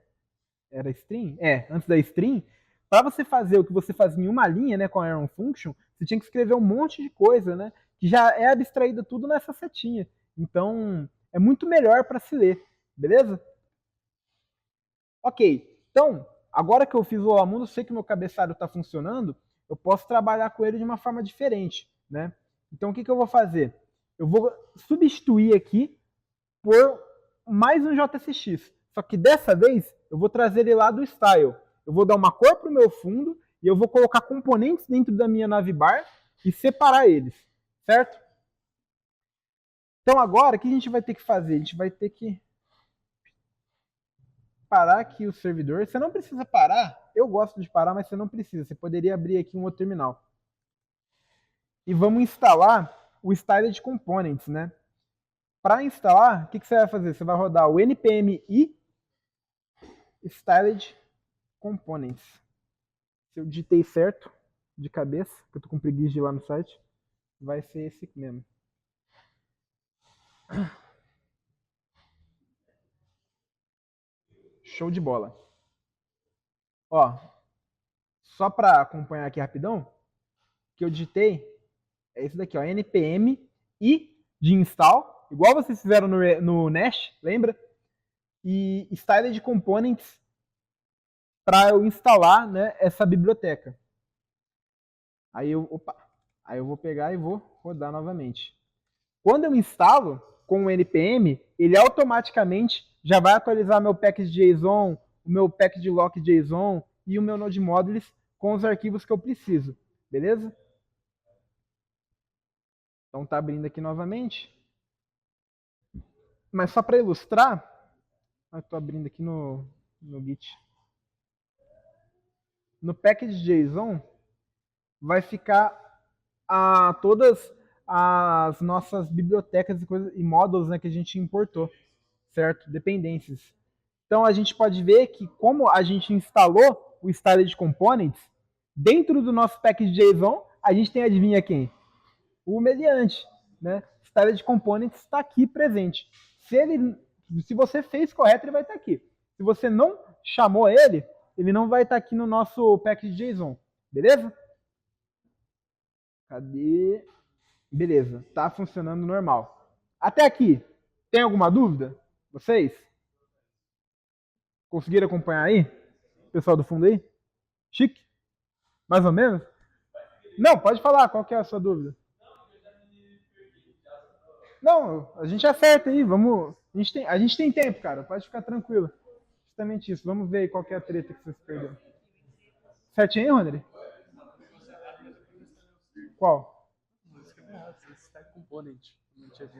era string? Antes da string, para você fazer o que você fazia em uma linha, né, com a Iron Function, você tinha que escrever um monte de coisa, né, que já é abstraído tudo nessa setinha. Então, é muito melhor para se ler, beleza? Ok, então, agora que eu fiz o Olá Mundo, eu sei que meu cabeçalho está funcionando, eu posso trabalhar com ele de uma forma diferente, né? Então, o que eu vou fazer? Eu vou substituir aqui por mais um JSX. Só que dessa vez, eu vou trazer ele lá do Style. Eu vou dar uma cor para o meu fundo e eu vou colocar componentes dentro da minha navbar e separar eles, certo? Então agora, o que a gente vai ter que fazer? A gente vai ter que... parar aqui o servidor. Você não precisa parar. Eu gosto de parar, mas você não precisa. Você poderia abrir aqui um outro terminal. E vamos instalar o Styled Components, né? Para instalar, o que você vai fazer? Você vai rodar o npm i Styled Components. Se eu digitei certo, de cabeça, que eu tô com preguiça de ir lá no site, vai ser esse mesmo. Show de bola. Ó, só para acompanhar aqui rapidão, que eu digitei é esse daqui, ó, npm i de install, igual vocês fizeram no Nash, lembra? E Styled Components para eu instalar, né, essa biblioteca. Aí eu vou pegar e vou rodar novamente. Quando eu instalo com o npm, ele automaticamente já vai atualizar meu package.json, o meu package.lock.json e o meu node modules com os arquivos que eu preciso, beleza? Então tá abrindo aqui novamente. Mas só para ilustrar, eu estou abrindo aqui no Git. No package.json vai ficar todas as nossas bibliotecas e coisas e módulos, né, que a gente importou, certo? Dependências. Então a gente pode ver que como a gente instalou o Styled Components, dentro do nosso package.json, a gente tem, adivinha quem? O mediante, né? Styled Components está aqui presente. Se você fez correto, ele vai estar aqui. Se você não chamou ele, ele não vai estar aqui no nosso package.json, beleza? Cadê? Beleza, tá funcionando normal. Até aqui, tem alguma dúvida? Vocês? Conseguiram acompanhar aí? Pessoal do fundo aí? Chique? Mais ou menos? Não, pode falar, qual que é a sua dúvida? Não, a gente acerta aí, vamos. A gente tem tempo, cara, pode ficar tranquilo. Justamente isso, vamos ver aí qual que é a treta que vocês perderam. Certinho aí, Rondri? Qual?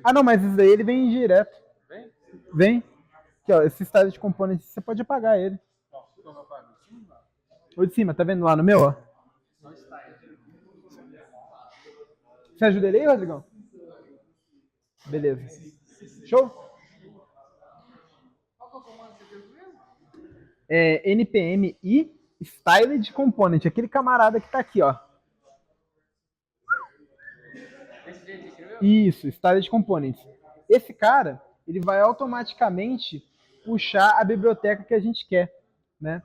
Ah, não, mas isso daí ele vem direto. Vem? Aqui, ó, esse estado de componentes, você pode apagar ele. O de cima, tá vendo lá no meu, ó? Você ajuda ele aí, Rodrigão? Beleza. Show? É npm i Styled Component, aquele camarada que tá aqui, ó. Isso, Styled Components. Esse cara, ele vai automaticamente puxar a biblioteca que a gente quer, né?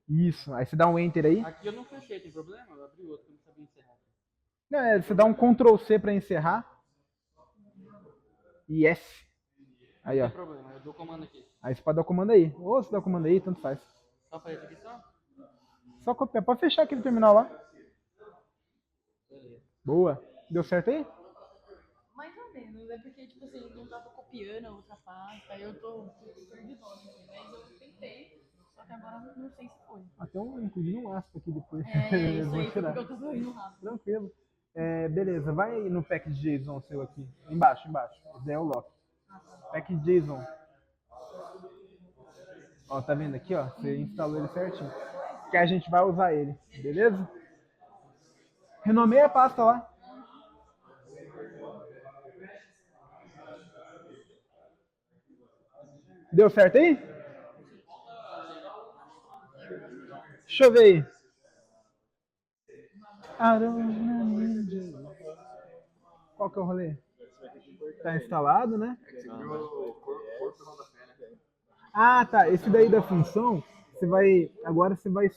Isso, aí você dá um Enter aí. Aqui eu não fechei, tem problema? Eu abri outro, eu não sabia encerrar. Não, você dá um Ctrl C para encerrar. E F. Aí, ó. Não tem problema, eu dou o comando aqui. Aí você pode dar o comando aí. Ou você dá o comando aí, tanto faz. Só fazer isso aqui só? Só copiar. Pode fechar aquele terminal lá. Beleza. Boa. Deu certo aí? Mais ou menos, é porque, tipo assim, não tava copiando a outra pasta, aí eu tô perdidona, assim, mas eu tentei, só que agora não sei se foi. Até inclusive um aspa aqui depois. É, isso Vou aí foi tirar. porque eu tô indo rápido. Tranquilo. Beleza, vai no package.json seu aqui. Embaixo. Esse daí é o lock. Package.json. Ó, tá vendo aqui, ó? Você instalou ele certinho. Que a gente vai usar ele, beleza? Renomeia a pasta lá. Deu certo aí? Deixa eu ver aí. Qual que é o rolê? Tá instalado, né? Ah, tá. Esse daí da função, agora você vai.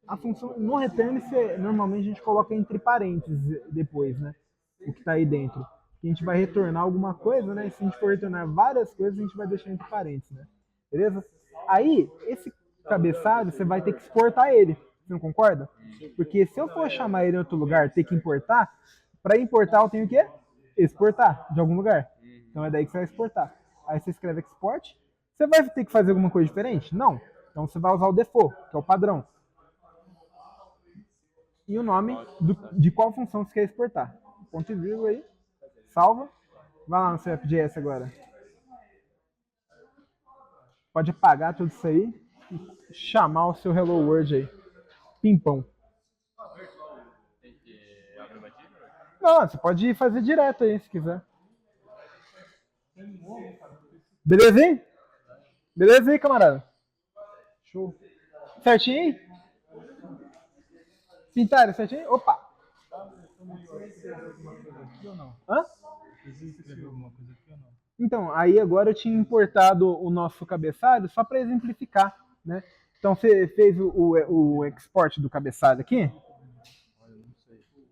A função no return, normalmente a gente coloca entre parênteses depois, né? O que tá aí dentro. A gente vai retornar alguma coisa, né? E se a gente for retornar várias coisas, a gente vai deixar entre parênteses, né? Beleza? Aí, esse cabeçalho, você vai ter que exportar ele. Você não concorda? Porque se eu for chamar ele em outro lugar, ter que importar, para importar eu tenho que exportar de algum lugar. Então é daí que você vai exportar. Aí você escreve export. Você vai ter que fazer alguma coisa diferente? Não. Então você vai usar o default, que é o padrão. E o nome de qual função você quer exportar. Ponto e vírgula aí. Salva. Vai lá no seu app.js agora. pode apagar tudo isso aí e chamar o seu Hello World aí. Pimpão. Tem que abrir uma aqui? Não, você pode fazer direto aí, se quiser. Beleza aí? Beleza aí, camarada? Show. Certinho aí? Pintaram certinho? Opa! Hã? Então, aí agora eu tinha importado o nosso cabeçalho só para exemplificar, né? Então você fez o export do cabeçalho aqui?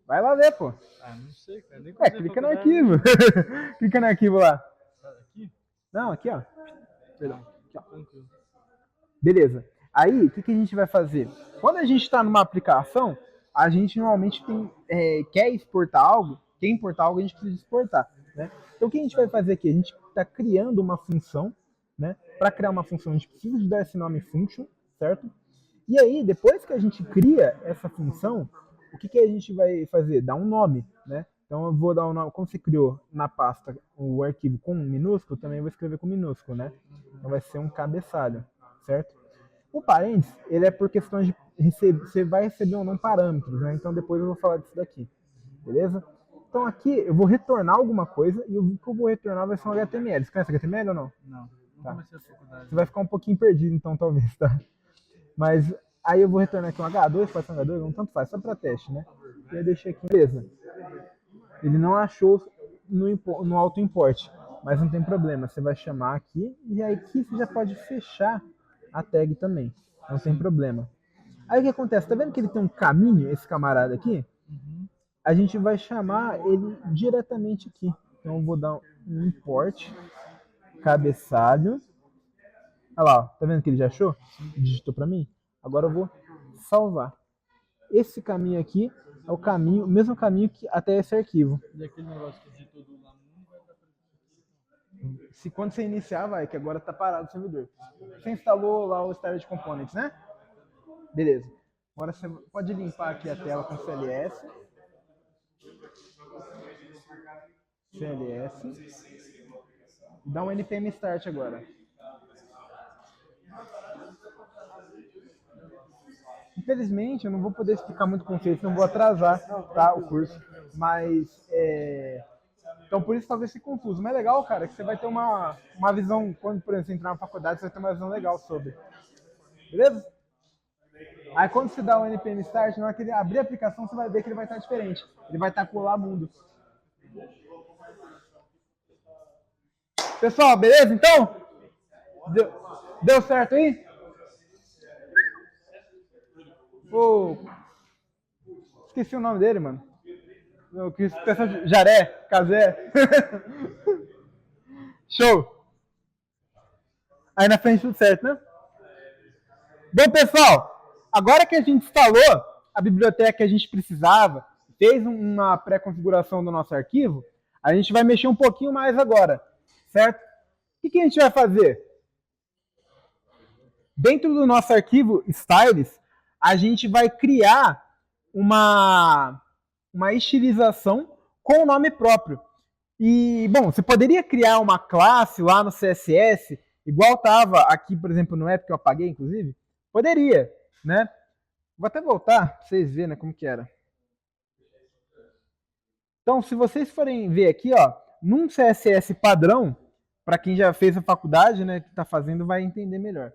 Vai lá ver, pô. Ah, não sei, cara. Nem Clica no arquivo. Clica no arquivo lá. Aqui? Não, aqui, ó. Perdão. Aqui, ó. Beleza. Aí, o que a gente vai fazer? Quando a gente está numa aplicação, a gente normalmente quer exportar algo, quer importar algo, a gente precisa exportar, né? Então, o que a gente vai fazer aqui? A gente está criando uma função, né? Para criar uma função, a gente precisa de dar esse nome function, certo? E aí, depois que a gente cria essa função, o que a gente vai fazer? Dar um nome, né? Então, eu vou dar um nome, como você criou na pasta o arquivo com minúsculo, também vou escrever com minúsculo, né? Então, vai ser um cabeçalho, certo? O parênteses, ele é por questão de você vai receber ou não parâmetros, né? Então depois eu vou falar disso daqui, beleza? Então aqui eu vou retornar alguma coisa e o que eu vou retornar vai ser um HTML. Você conhece HTML ou não? Não. Tá. Comecei a faculdade. Você vai ficar um pouquinho perdido então, talvez, tá? Mas aí eu vou retornar aqui um H2, pode ser um H2, não tanto faz, só para teste, né? E aí eu deixei aqui, beleza. Ele não achou no auto-import, mas não tem problema, você vai chamar aqui e aí aqui você já pode fechar a tag também, não tem problema. Aí o que acontece? Tá vendo que ele tem um caminho, esse camarada aqui? A gente vai chamar ele diretamente aqui. Então eu vou dar um import cabeçalho. Olha lá, ó. Tá vendo que ele já achou? Digitou pra mim? Agora eu vou salvar. Esse caminho aqui é o mesmo caminho que até esse arquivo. E aquele negócio que digitou do lá não vai estar aparecendo. Se quando você iniciar, vai, que agora tá parado o servidor. Você instalou lá o Storage Components, né? Beleza. Agora você pode limpar aqui a tela com CLS. CLS. Dá um npm start agora. Infelizmente, eu não vou poder explicar muito conceito, não vou atrasar, tá, o curso. Mas, então por isso talvez fique confuso. Mas é legal, cara, que você vai ter uma visão, quando, por exemplo, você entrar na faculdade, você vai ter uma visão legal sobre. Beleza? Aí quando você dá o npm start, na hora que ele abrir a aplicação, você vai ver que ele vai estar diferente. Ele vai estar com o Olá Mundo. Pessoal, beleza então? Deu certo aí? Pô, esqueci o nome dele, mano. Eu quis pensar Jaré, Casé. Show! Aí na frente tudo certo, né? Bom, pessoal, agora que a gente instalou a biblioteca que a gente precisava, fez uma pré-configuração do nosso arquivo, a gente vai mexer um pouquinho mais agora, certo? O que a gente vai fazer? Dentro do nosso arquivo styles, a gente vai criar uma estilização com o nome próprio. E, bom, você poderia criar uma classe lá no CSS, igual estava aqui, por exemplo, no app que eu apaguei, inclusive. Poderia, né? Vou até voltar para vocês verem, né, como que era. Então, se vocês forem ver aqui, ó, num CSS padrão, para quem já fez a faculdade, né, que está fazendo, vai entender melhor.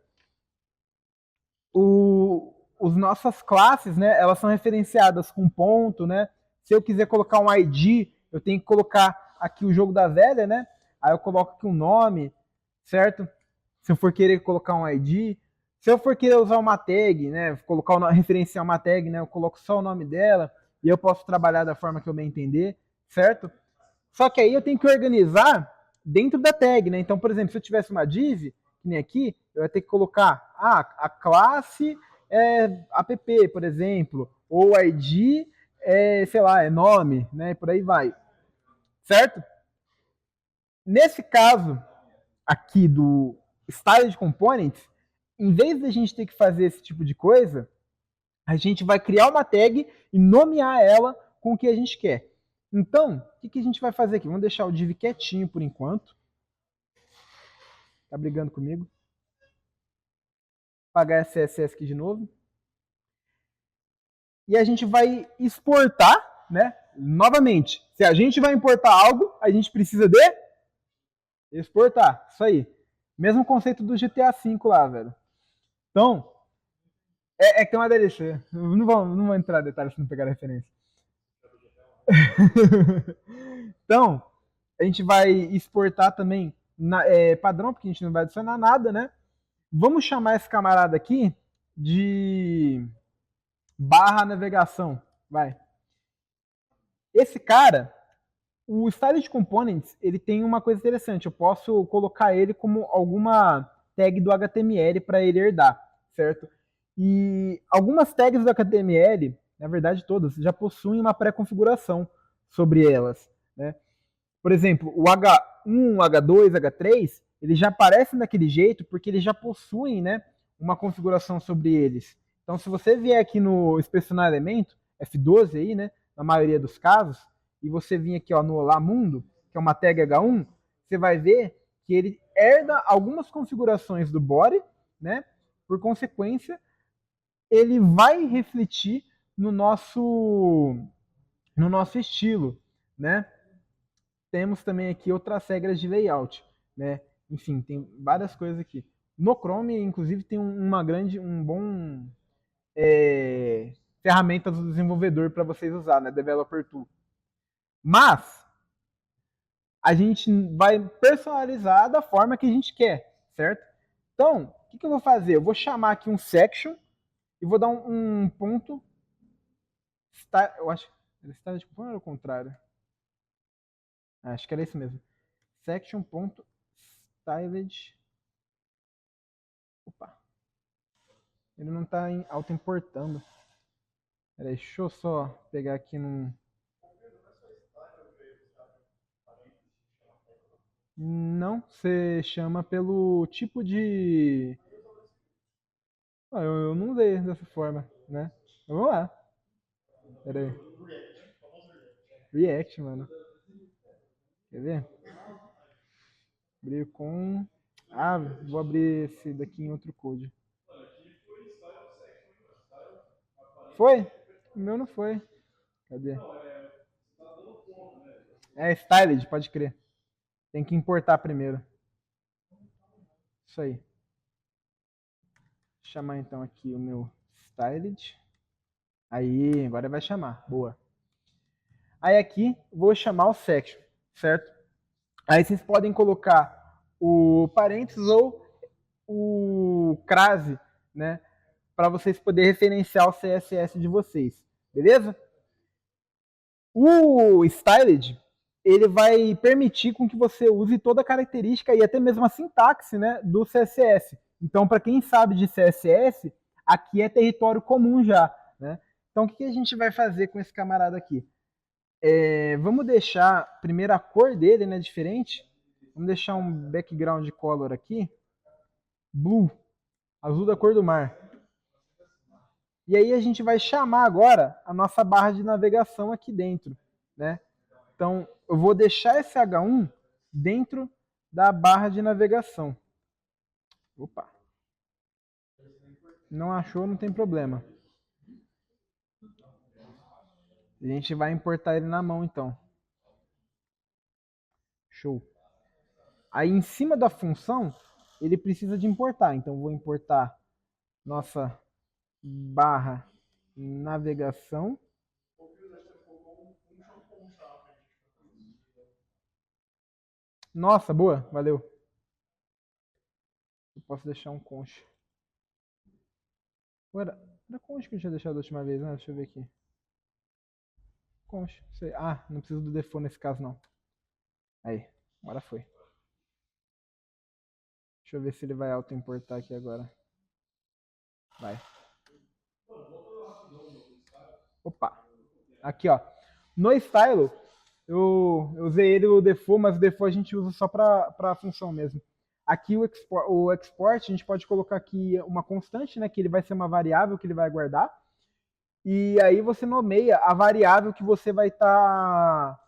As nossas classes, né, elas são referenciadas com ponto, né? Se eu quiser colocar um ID, eu tenho que colocar aqui o jogo da velha, né? Aí eu coloco aqui um nome, certo? Se eu for querer colocar um ID, se eu for querer usar uma tag, né, referenciar uma tag, né, eu coloco só o nome dela e eu posso trabalhar da forma que eu bem entender, certo? Só que aí eu tenho que organizar dentro da tag, né? Então, por exemplo, se eu tivesse uma div, que nem aqui, eu ia ter que colocar a classe app, por exemplo, ou ID sei lá, é nome, né? Por aí vai. Certo? Nesse caso aqui do Style Components, em vez de a gente ter que fazer esse tipo de coisa, a gente vai criar uma tag e nomear ela com o que a gente quer. Então, o que a gente vai fazer aqui? Vamos deixar o div quietinho por enquanto. Tá brigando comigo? apagar CSS aqui de novo. E a gente vai exportar, né? Novamente, se a gente vai importar algo, a gente precisa de exportar. Isso aí. Mesmo conceito do GTA V lá, velho. Então, que tem uma DLC. Não vou entrar em detalhes se não pegar a referência. Então, a gente vai exportar também padrão, porque a gente não vai adicionar nada, né? Vamos chamar esse camarada aqui de barra navegação. Vai. Esse cara, o Styled Components, ele tem uma coisa interessante. Eu posso colocar ele como alguma tag do HTML para ele herdar, certo? E algumas tags do HTML, na verdade todas, já possuem uma pré-configuração sobre elas, né? Por exemplo, o H1, H2, H3, eles já aparecem daquele jeito porque eles já possuem, né, uma configuração sobre eles. Então, se você vier aqui no inspecionar elemento, F12 aí, né, na maioria dos casos, e você vir aqui ó, no Olá Mundo, que é uma tag H1, você vai ver que ele herda algumas configurações do body, né? Por consequência, ele vai refletir no nosso estilo, né? Temos também aqui outras regras de layout, né? Enfim, tem várias coisas aqui. No Chrome, inclusive, tem um bom ferramenta do desenvolvedor para vocês usar, né? Developer Tool. Mas a gente vai personalizar da forma que a gente quer, certo? Então, o que eu vou fazer? Eu vou chamar aqui um section e vou dar um ponto. Eu acho que está tipo, ou era o contrário? Acho que era isso mesmo. Section.styled. Opa. Ele não está auto-importando. Peraí, deixa eu só pegar aqui num. Não, você chama pelo tipo de. Eu não usei dessa forma, né? Vamos lá. Peraí. React, mano. Quer ver? Abrir com. Ah, vou abrir esse daqui em outro code. Foi? O meu não foi. Cadê? Styled, pode crer. Tem que importar primeiro. Isso aí. Vou chamar então aqui o meu Styled. Aí, agora vai chamar. Boa. Aí aqui, vou chamar o section, certo? Aí vocês podem colocar o parênteses ou o crase, né? Para vocês poderem referenciar o CSS de vocês. Beleza? O Styled, ele vai permitir com que você use toda a característica e até mesmo a sintaxe, né, do CSS. Então, para quem sabe de CSS, aqui é território comum já, né? Então, o que a gente vai fazer com esse camarada aqui? Vamos deixar primeiro a cor dele, né, diferente. Vamos deixar um background color aqui, blue, azul da cor do mar. E aí a gente vai chamar agora a nossa barra de navegação aqui dentro, né? Então, eu vou deixar esse H1 dentro da barra de navegação. Opa. Não achou, não tem problema. A gente vai importar ele na mão, então. Show. Aí, em cima da função, ele precisa de importar. Então, vou importar nossa barra navegação. Nossa, boa, valeu. Eu posso deixar um concha. Era concha que eu tinha deixado da última vez, né? Deixa eu ver aqui. Concha, sei. Ah, não preciso do default nesse caso, não. Aí, agora foi. Deixa eu ver se ele vai auto-importar aqui agora. Vai. Opa. Aqui, ó. No Stylo, eu usei ele o default, mas o default a gente usa só para a função mesmo. Aqui o export, a gente pode colocar aqui uma constante, né, que ele vai ser uma variável que ele vai guardar. E aí você nomeia a variável que você vai estar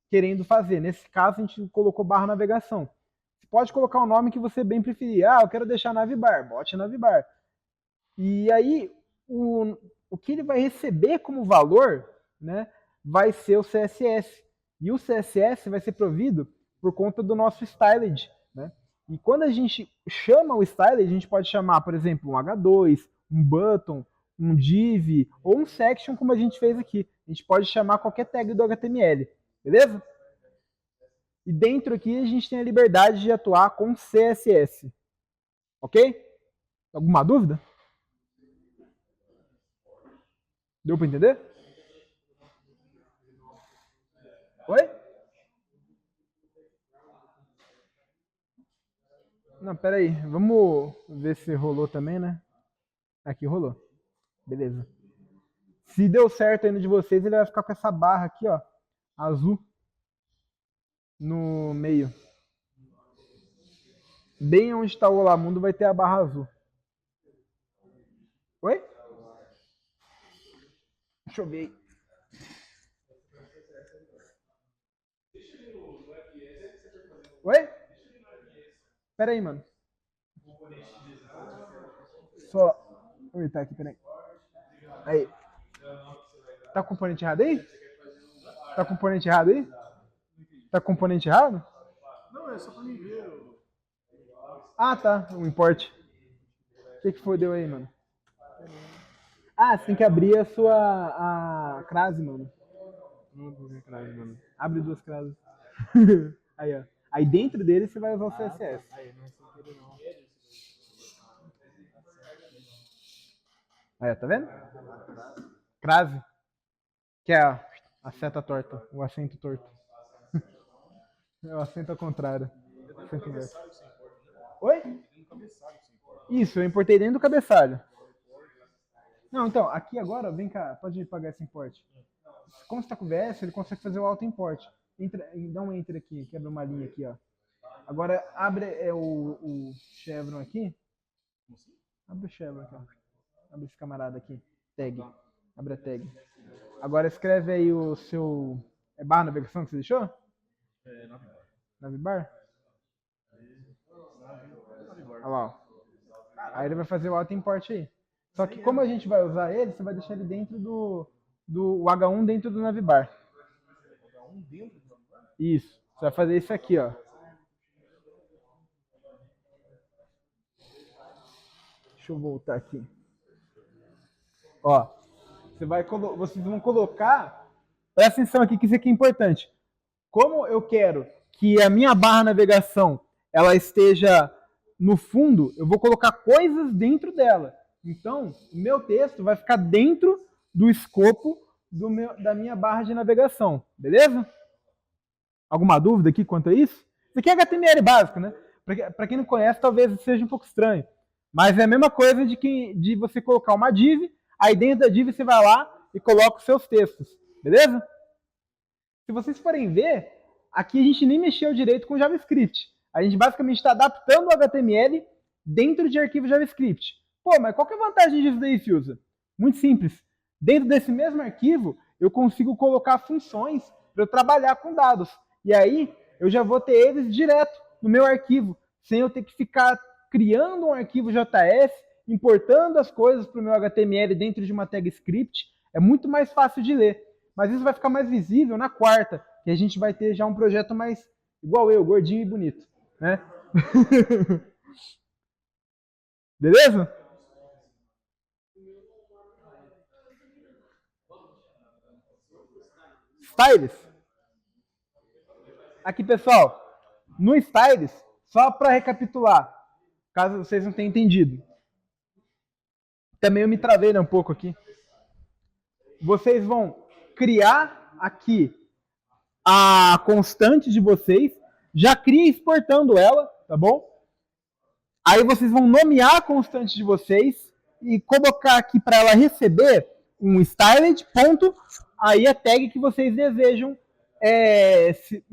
querendo fazer. Nesse caso, a gente colocou barra navegação. Você pode colocar o nome que você bem preferir. Ah, eu quero deixar navbar. Bote navbar. E aí, o que ele vai receber como valor, né, vai ser o CSS. E o CSS vai ser provido por conta do nosso styled, né? E quando a gente chama o styled, a gente pode chamar, por exemplo, um H2, um button, um div ou um section, como a gente fez aqui. A gente pode chamar qualquer tag do HTML, beleza? E dentro aqui a gente tem a liberdade de atuar com CSS. Ok? Alguma dúvida? Deu para entender? Oi? Não, pera aí. Vamos ver se rolou também, né? Aqui rolou. Beleza. Se deu certo aí no de vocês, ele vai ficar com essa barra aqui, ó, azul, no meio. Bem onde está o Olá Mundo vai ter a barra azul. Oi? Deixa eu ver aí. Oi? Pera aí, mano. Só... Vou editar aqui, peraí. Aí. Tá com componente errado aí? Tá com componente errado aí? Tá com componente errado? Não, é só pra mim ver. Ah, tá. O import. O que foi deu aí, mano? Ah, você tem que abrir a sua a crase, mano. Não vou ver crase, mano. Abre duas crases. Aí, ó. Aí dentro dele você vai usar o CSS. Aí, não sei o que não. Aí, ó, tá vendo? Crase. Que é a seta torta, o acento torto. É o acento ao contrário. Acento inverso. Oi? Isso, eu importei dentro do cabeçalho. Não, então, aqui agora, vem cá, pode pagar esse import. Como você tá com o VS, ele consegue fazer o auto-import. Dá um enter aqui, quebra uma linha aqui, ó. Agora, abre o chevron aqui. Abre o chevron aqui, ó. Abre esse camarada aqui. Tag. Abre a tag. Agora escreve aí o seu... É barra navegação que você deixou? É, Navibar. Navibar? Olha lá, ó. Aí ele vai fazer o auto-import aí. Só que como a gente vai usar ele, você vai deixar ele dentro do H1 dentro do Navibar. H1 dentro do Navibar? Isso. Você vai fazer isso aqui, ó. Deixa eu voltar aqui. Ó. Vocês vão colocar... Presta atenção aqui que isso aqui é importante. Como eu quero que a minha barra navegação ela esteja no fundo, eu vou colocar coisas dentro dela. Então, o meu texto vai ficar dentro do escopo da minha barra de navegação. Beleza? Alguma dúvida aqui quanto a isso? Isso aqui é HTML básico, né? Para quem não conhece, talvez seja um pouco estranho. Mas é a mesma coisa de você colocar uma div, aí dentro da div você vai lá e coloca os seus textos. Beleza? Se vocês forem ver, aqui a gente nem mexeu direito com JavaScript. A gente basicamente está adaptando o HTML dentro de arquivo JavaScript. Pô, mas qual que é a vantagem disso daí, Fiusa? Muito simples. Dentro desse mesmo arquivo, eu consigo colocar funções para eu trabalhar com dados. E aí, eu já vou ter eles direto no meu arquivo, sem eu ter que ficar criando um arquivo JS, importando as coisas para o meu HTML dentro de uma tag script. É muito mais fácil de ler. Mas isso vai ficar mais visível na quarta, que a gente vai ter já um projeto mais igual eu, gordinho e bonito. Né? Beleza? Styles. Aqui, pessoal, no Styles, só para recapitular, caso vocês não tenham entendido. Também eu me travei um pouco aqui. Vocês vão criar aqui a constante de vocês, já cria exportando ela, tá bom? Aí vocês vão nomear a constante de vocês e colocar aqui para ela receber um styled, ponto, aí a tag que vocês desejam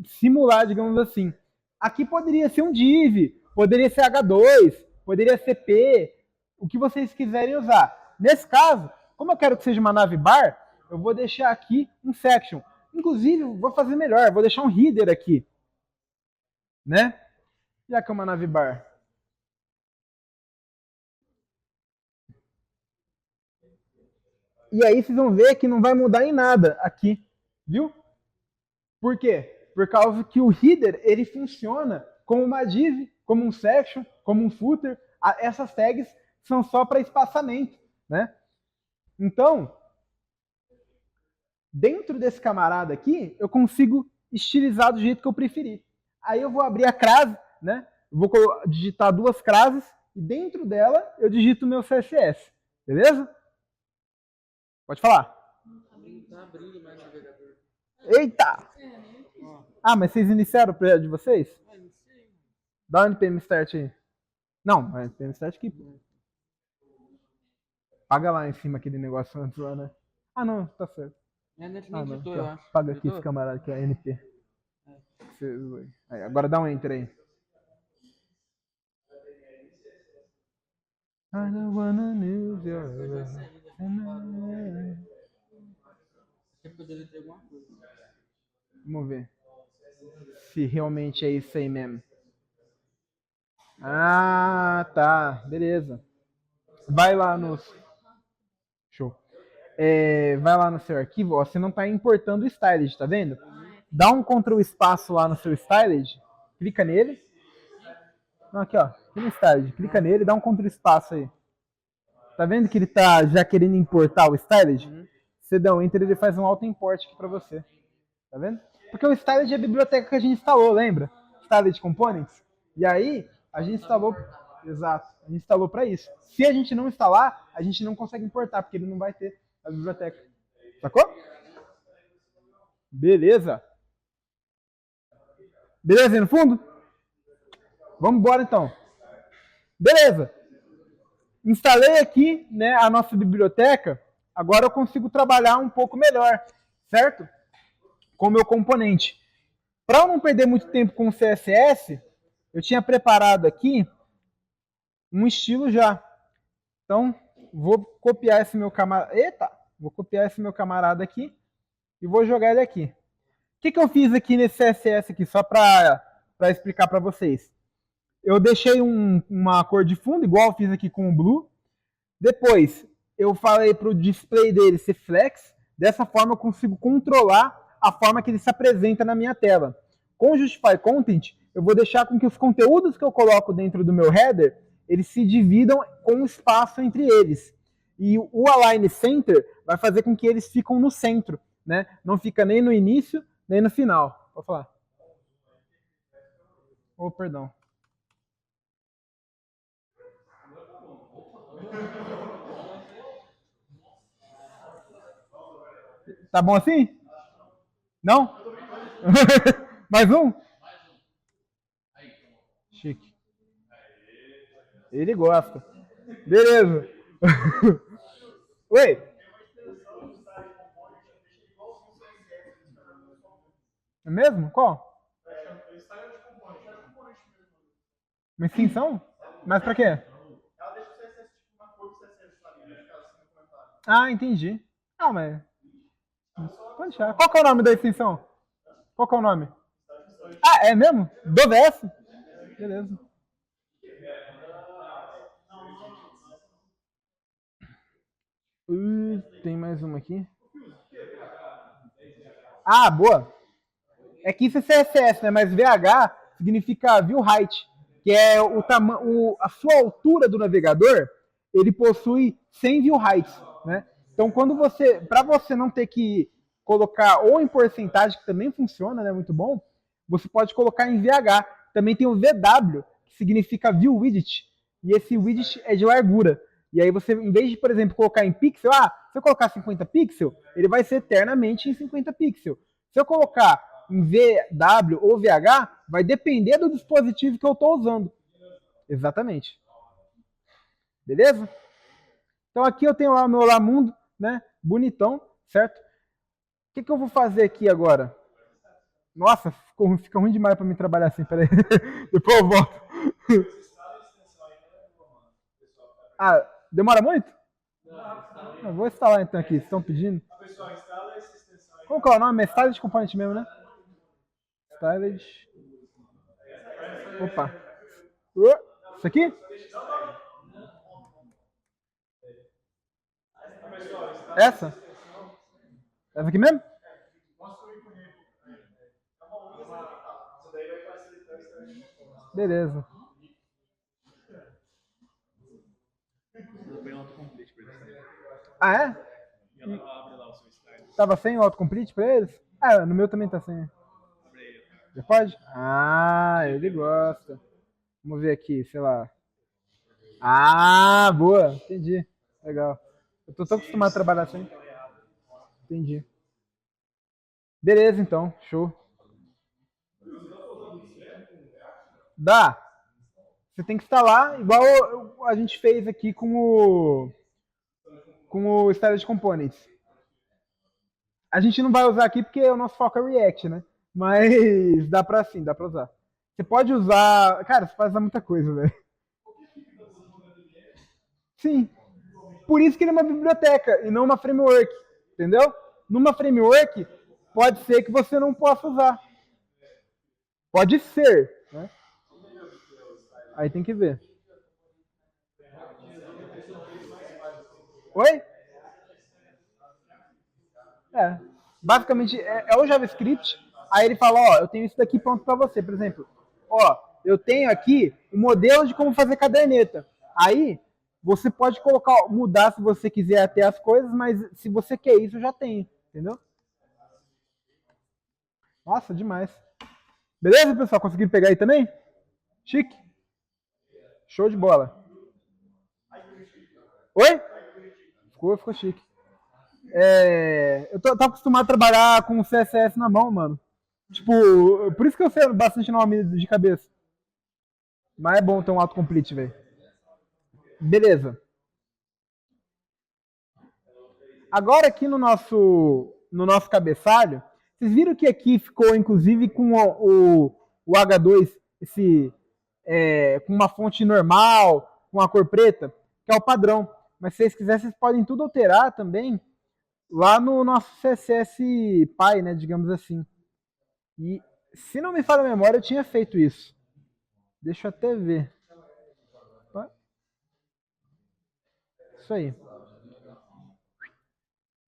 simular, digamos assim. Aqui poderia ser um div, poderia ser H2, poderia ser P, o que vocês quiserem usar. Nesse caso, como eu quero que seja uma navbar, eu vou deixar aqui um section. Inclusive, vou fazer melhor, vou deixar um header aqui. Né? Já que é uma navbar. E aí vocês vão ver que não vai mudar em nada aqui, viu? Por quê? Por causa que o header, ele funciona como uma div, como um section, como um footer. Essas tags são só para espaçamento, né? Então, dentro desse camarada aqui, eu consigo estilizar do jeito que eu preferir. Aí eu vou abrir a crase, né? Vou digitar 2 crases e dentro dela eu digito o meu CSS. Beleza? Pode falar. Não tá abrindo mais o navegador. Eita! Ó, Ah, mas vocês iniciaram o projeto de vocês? não sei. Dá um npm start aí. Não, é npm start aqui. Paga lá em cima aquele negócio antes lá, né? Ah, não, tá certo. Minha net Ah, nem não. digitou, Aqui, eu ó. acho. Paga aqui Digitou? esse camarada que é NP. Aí, agora dá um enter aí. I don't wanna lose your love. É porque eu deletei alguma coisa. Vamos ver se realmente é isso aí mesmo. Ah, tá. Beleza. Vai lá no... Show. Vai lá no seu arquivo, ó, você não está importando o styled, tá vendo? Dá um Ctrl espaço lá no seu styled, clica nele. Não, aqui ó, aqui no styled, clica nele, dá um Ctrl espaço aí. Tá vendo que ele tá já querendo importar o styled? Você dá um enter, ele faz um auto import aqui para você. Tá vendo? Porque o styled é a biblioteca que a gente instalou, lembra? Styled Components. E aí, a gente instalou, exato, a gente instalou para isso. Se a gente não instalar, a gente não consegue importar, porque ele não vai ter a biblioteca. Sacou? Beleza. Beleza aí no fundo? Vamos embora então. Beleza. Instalei aqui, né, a nossa biblioteca. Agora eu consigo trabalhar um pouco melhor, certo? Com o meu componente. Para eu não perder muito tempo com o CSS, eu tinha preparado aqui um estilo já. Então, vou copiar esse meu camarada. Eita! Vou copiar esse meu camarada aqui e vou jogar ele aqui. O que eu fiz aqui nesse CSS aqui, só para explicar para vocês? Eu deixei uma cor de fundo, igual eu fiz aqui com o blue. Depois, eu falei para o display dele ser flex. Dessa forma, eu consigo controlar a forma que ele se apresenta na minha tela. Com o Justify Content, eu vou deixar com que os conteúdos que eu coloco dentro do meu header, eles se dividam com espaço entre eles. E o Align Center vai fazer com que eles fiquem no centro, né? Não fica nem no início, nem no final. Vou falar. Oh, perdão. Tá bom assim? Não? Mais um? Chique. Ele gosta. Beleza. Oi. É mesmo? Qual? Uma extensão? Mas pra quê? Ela deixa o CSS tipo uma cor do CSS, sabe? Vai ficar assim no comentário. Ah, entendi. Ah, mas... Pode deixar. Qual que é o nome da extensão? Qual que é o nome? Ah, é mesmo? Dovs? Beleza. Tem mais uma aqui. Ah, boa. É que isso é CSS, né? Mas VH significa view height, que é a sua altura do navegador, ele possui 100 view heights, né? Então, para você não ter que colocar ou em porcentagem, que também funciona, né? Muito bom. Você pode colocar em VH. Também tem o VW, que significa view widget, e esse widget é de largura. E aí você, em vez de, por exemplo, colocar em pixel, se eu colocar 50 pixels, ele vai ser eternamente em 50 pixels. Se eu colocar em VW ou VH, vai depender do dispositivo que eu estou usando. Exatamente. Beleza? Então aqui eu tenho lá o meu Lamundo, né? Bonitão, certo? O que eu vou fazer aqui agora? Nossa, fica ruim demais para mim trabalhar assim, peraí. Depois eu volto. Demora muito? Eu vou instalar então aqui, estão pedindo. Pessoal, instala essa extensão aí. Qual que é o nome? É Styled Component mesmo, né? Styled. Opa. Isso aqui? Pessoal, instala Essa? Essa aqui mesmo? Beleza. Eu ponho autocomplete pra eles. Ah, é? E ela abre lá o seu style. Tava sem o autocomplete pra eles? Ah, no meu também tá sem. Abre aí. Já pode? Ah, ele gosta. Vamos ver aqui, sei lá. Ah, boa. Entendi. Legal. Eu tô tão acostumado a trabalhar assim. Entendi. Beleza, então. Show. Dá. Você tem que instalar igual a gente fez aqui com o Style Components. A gente não vai usar aqui porque o nosso foco é React, né? Mas dá pra sim, dá pra usar. Você pode usar. Cara, você pode usar muita coisa, velho. Sim. Por isso que ele é uma biblioteca e não uma framework. Entendeu? Numa framework, pode ser que você não possa usar. Pode ser. Né? Aí tem que ver. Oi? É. Basicamente, é o JavaScript. Aí ele fala, ó, eu tenho isso daqui pronto para você. Por exemplo, ó, eu tenho aqui o modelo de como fazer caderneta. Aí, você pode colocar, mudar se você quiser até as coisas, mas se você quer isso, eu já tenho. Entendeu? Nossa, demais. Beleza, pessoal? Conseguiram pegar aí também? Chique. Show de bola. Oi? Ficou chique. Eu tava acostumado a trabalhar com CSS na mão, mano. Tipo, por isso que eu sei bastante nome de cabeça. Mas é bom ter um autocomplete, velho. Beleza. Agora aqui no nosso cabeçalho, vocês viram que aqui ficou, inclusive, com o H2, com uma fonte normal, com a cor preta, que é o padrão. Mas se vocês quiserem, vocês podem tudo alterar também lá no nosso CSS pai, né, digamos assim. E, se não me falha a memória, eu tinha feito isso. Deixa eu até ver. Opa. Isso aí.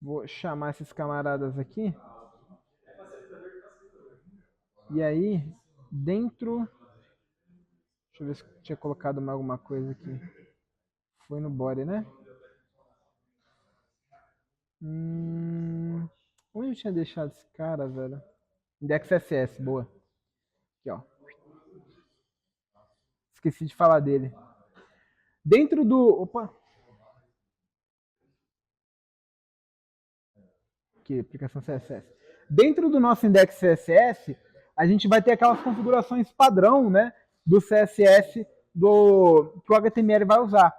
Vou chamar esses camaradas aqui. E aí, dentro... Deixa eu ver se eu tinha colocado mais alguma coisa aqui. Foi no body, né? Onde eu tinha deixado esse cara, velho? Index SS, boa. Aqui, ó. Esqueci de falar dele. Dentro do... Opa! Aqui, aplicação CSS. Dentro do nosso index CSS, a gente vai ter aquelas configurações padrão, né? Do CSS que o HTML vai usar.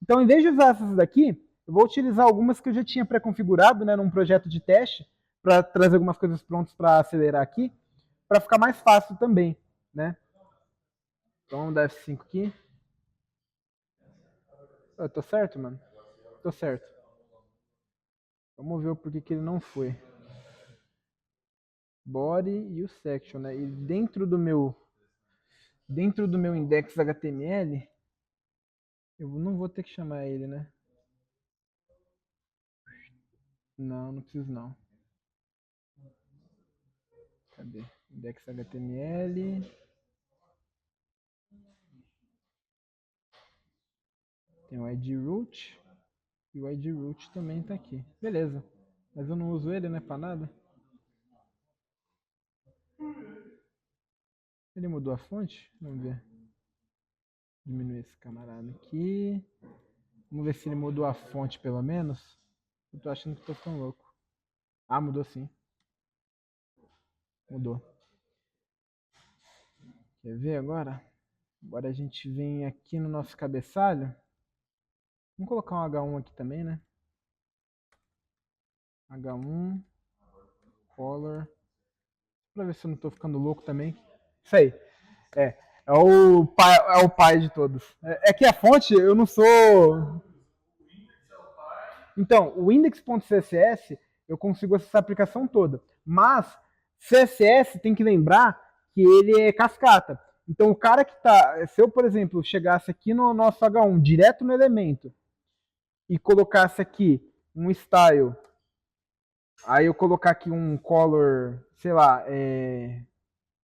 Então, em vez de usar essas daqui, eu vou utilizar algumas que eu já tinha pré-configurado, né? Num projeto de teste, para trazer algumas coisas prontas para acelerar aqui, para ficar mais fácil também, né? Então, vamos dar F5 aqui. Eu tô certo, mano? Tô certo. Vamos ver o porquê que ele não foi. Body e o section, né? E dentro do meu index HTML, eu não vou ter que chamar ele, né? Não preciso não. Cadê? Index HTML. Tem o ID root. E o ID root também tá aqui. Beleza. Mas eu não uso ele, né? Pra nada. Ele mudou a fonte? Vamos ver. Diminuir esse camarada aqui. Vamos ver se ele mudou a fonte pelo menos. Eu tô achando que tô ficando louco. Ah, mudou sim. Mudou. Quer ver agora? Agora a gente vem aqui no nosso cabeçalho. Vamos colocar um H1 aqui também, né? H1. Color. Pra ver se eu não tô ficando louco também. Isso aí. É o pai de todos. É que a fonte, eu não sou... Então, o index.css, eu consigo acessar a aplicação toda. Mas, CSS tem que lembrar que ele é cascata. Então, o cara que tá... Se eu, por exemplo, chegasse aqui no nosso H1, direto no elemento, e colocasse aqui um style Aí eu colocar aqui um color, sei lá,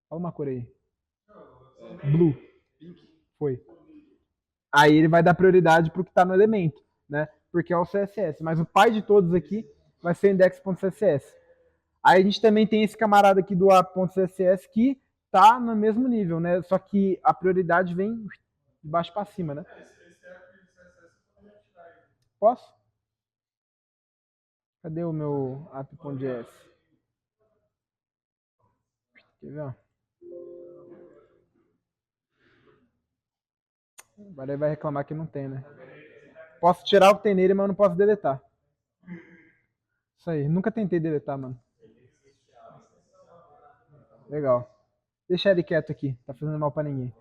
fala uma cor aí. Blue. Foi. Aí ele vai dar prioridade para o que está no elemento, né? Porque é o CSS. Mas o pai de todos aqui vai ser o index.css. Aí a gente também tem esse camarada aqui do a.css que tá no mesmo nível, né? Só que a prioridade vem de baixo para cima, né? Posso? Cadê o meu app.js? Quer ver? Agora ele vai reclamar que não tem, né? Posso tirar o que tem nele, mas eu não posso deletar. Isso aí. Nunca tentei deletar, mano. Legal. Deixa ele quieto aqui. Tá fazendo mal pra ninguém.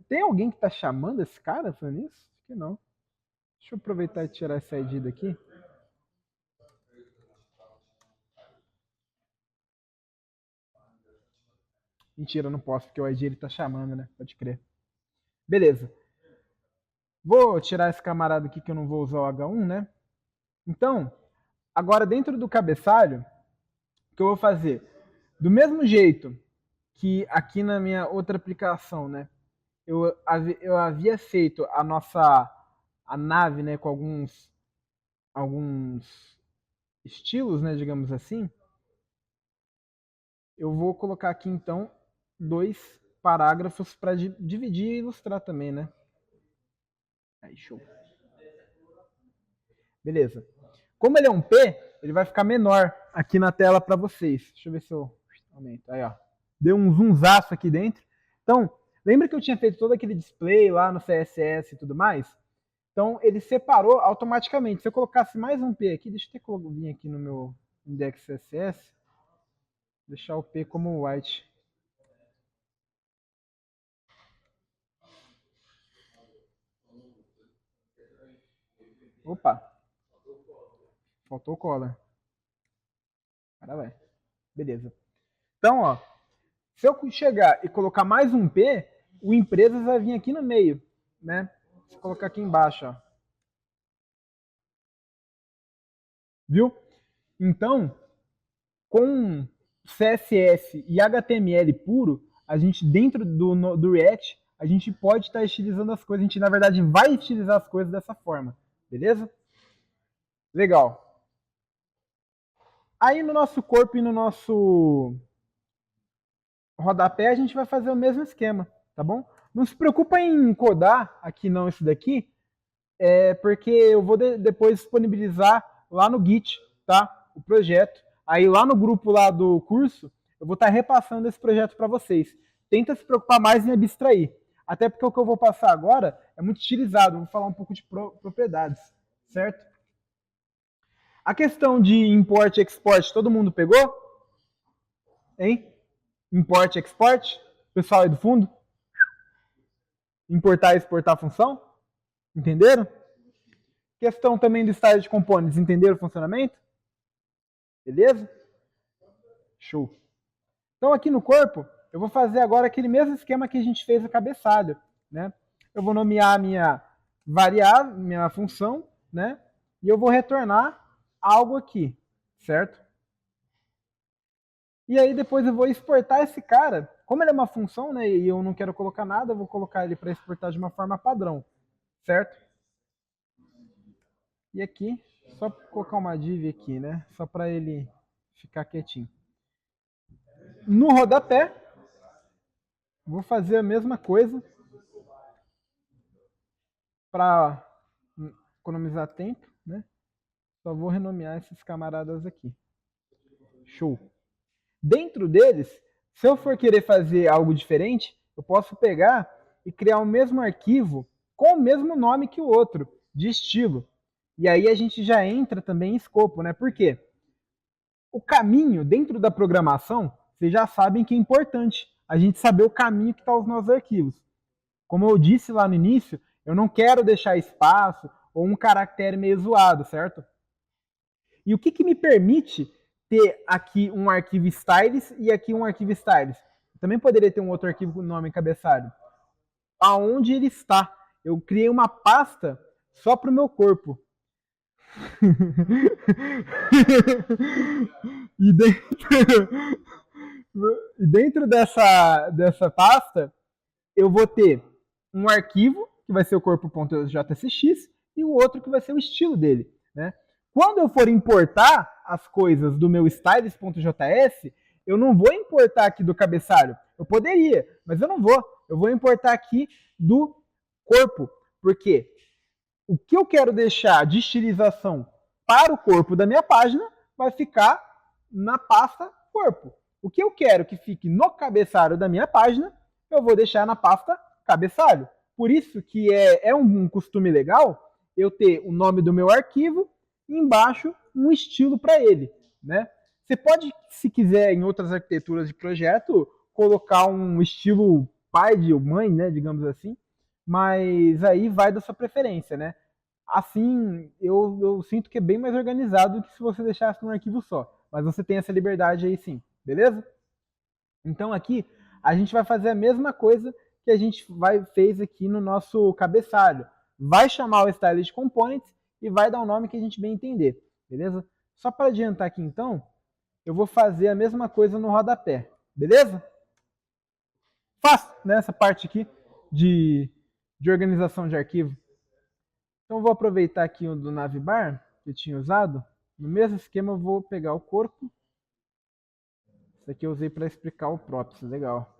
Tem alguém que tá chamando esse cara falando isso? Acho que não. Deixa eu aproveitar e tirar essa ID daqui. Mentira, eu não posso, porque o ID ele tá chamando, né? Pode crer. Beleza. Vou tirar esse camarada aqui que eu não vou usar o H1, né? Então, agora dentro do cabeçalho, o que eu vou fazer? Do mesmo jeito que aqui na minha outra aplicação, né? Eu havia feito a nave, né, com alguns estilos, né, digamos assim. Eu vou colocar aqui então 2 parágrafos para dividir e ilustrar também, né? Aí, show. Beleza. Como ele é um P, ele vai ficar menor aqui na tela para vocês. Deixa eu ver se eu aumento. Aí, ó. Deu um zoomzaço aqui dentro. Então, lembra que eu tinha feito todo aquele display lá no CSS e tudo mais? Então, ele separou automaticamente. Se eu colocasse mais um P aqui, deixa eu até vir aqui no meu index CSS, deixar o P como white. Opa, faltou cola. Cara, vai. Beleza. Então, ó, se eu chegar e colocar mais um P, o empresas vai vir aqui no meio, né? Vou colocar aqui embaixo, ó. Viu? Então, com CSS e HTML puro, a gente dentro do React, a gente pode estar estilizando as coisas. A gente, na verdade, vai estilizar as coisas dessa forma. Beleza? Legal. Aí no nosso corpo e no nosso rodapé, a gente vai fazer o mesmo esquema, tá bom? Não se preocupa em codar aqui não isso daqui, porque eu vou depois disponibilizar lá no Git, tá? O projeto. Aí lá no grupo lá do curso, eu vou estar repassando esse projeto para vocês. Tenta se preocupar mais em abstrair. Até porque o que eu vou passar agora é muito utilizado. Eu vou falar um pouco de propriedades, certo? A questão de import e export, todo mundo pegou? Hein? Import e export? Pessoal aí do fundo? Importar e exportar a função? Entenderam? Questão também do style de components, entenderam o funcionamento? Beleza? Show. Então aqui no corpo, eu vou fazer agora aquele mesmo esquema que a gente fez no cabeçalho, né? Eu vou nomear a minha variável, minha função, né? E eu vou retornar algo aqui, certo? E aí depois eu vou exportar esse cara. Como ele é uma função, né, e eu não quero colocar nada, eu vou colocar ele para exportar de uma forma padrão, certo? E aqui, só colocar uma div aqui, né? Só para ele ficar quietinho. No rodapé, vou fazer a mesma coisa para economizar tempo, né? Só vou renomear esses camaradas aqui. Show. Dentro deles, se eu for querer fazer algo diferente, eu posso pegar e criar o mesmo arquivo com o mesmo nome que o outro, de estilo. E aí a gente já entra também em escopo, né? Por quê? O caminho dentro da programação, vocês já sabem que é importante a gente saber o caminho que estão os nossos arquivos. Como eu disse lá no início, eu não quero deixar espaço ou um caractere meio zoado, certo? E o que me permite ter aqui um arquivo styles e aqui um arquivo styles? Eu também poderia ter um outro arquivo com nome cabeçalho. Aonde ele está? Eu criei uma pasta só para o meu corpo. E dentro dessa pasta, eu vou ter um arquivo, que vai ser o corpo.jsx, e o outro que vai ser o estilo dele. Né? Quando eu for importar as coisas do meu styles.js, eu não vou importar aqui do cabeçalho. Eu poderia, mas eu não vou. Eu vou importar aqui do corpo. Porque o que eu quero deixar de estilização para o corpo da minha página vai ficar na pasta corpo. O que eu quero que fique no cabeçalho da minha página, eu vou deixar na pasta cabeçalho. Por isso que é um costume legal eu ter o nome do meu arquivo e embaixo um estilo para ele. Né? Você pode, se quiser, em outras arquiteturas de projeto, colocar um estilo pai de mãe, né, digamos assim, mas aí vai da sua preferência, né? Assim, eu sinto que é bem mais organizado do que se você deixasse num arquivo só. Mas você tem essa liberdade aí sim, beleza? Então aqui a gente vai fazer a mesma coisa que a gente fez aqui no nosso cabeçalho. Vai chamar o Stylist Components e vai dar o nome que a gente bem entender, beleza? Só para adiantar aqui então, eu vou fazer a mesma coisa no rodapé, beleza? Fácil, né? Essa parte aqui de organização de arquivo. Então eu vou aproveitar aqui o do Navibar, que eu tinha usado. No mesmo esquema eu vou pegar o corpo. Isso aqui eu usei para explicar o props, legal.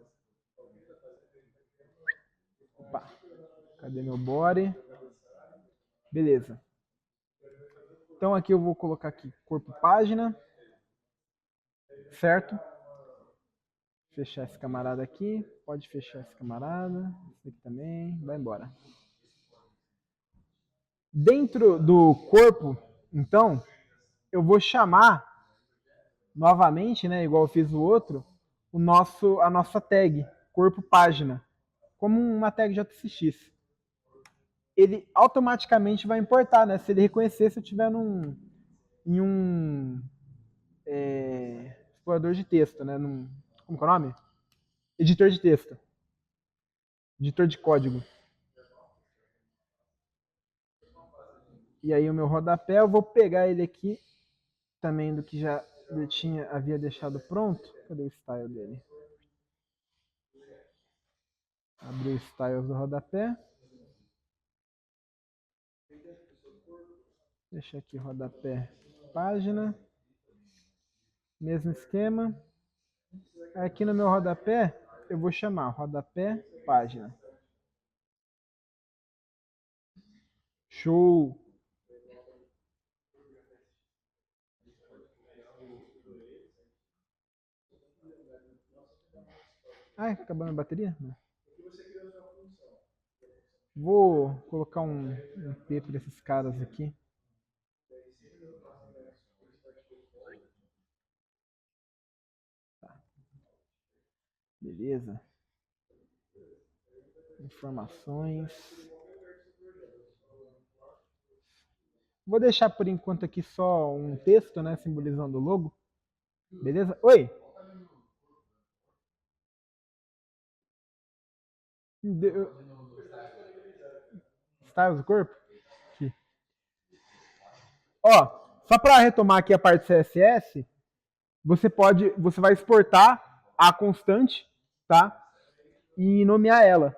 Opa, cadê meu body? Beleza. Então aqui eu vou colocar aqui corpo página. Certo? Fechar esse camarada aqui. Pode fechar esse camarada. Esse aqui também. Vai embora. Dentro do corpo, então, eu vou chamar novamente, né, igual eu fiz o outro, a nossa tag, corpo página, como uma tag JSX. Ele automaticamente vai importar, né, se ele reconhecer se eu estiver em um explorador de texto, né, como que é o nome? Editor de texto. Editor de código. E aí o meu rodapé, eu vou pegar ele aqui, também do que já havia deixado pronto. Cadê o style dele? Abrir o styles do rodapé. Deixa aqui rodapé página. Mesmo esquema. Aqui no meu rodapé, eu vou chamar rodapé página. Show! Ai, acabando a bateria? Não. Vou colocar um P para esses caras aqui. Tá. Beleza. Informações. Vou deixar por enquanto aqui só um texto, né, simbolizando o logo. Beleza? Oi! Styles do corpo? Aqui. Ó, só para retomar aqui a parte CSS, você vai exportar a constante, tá? E nomear ela.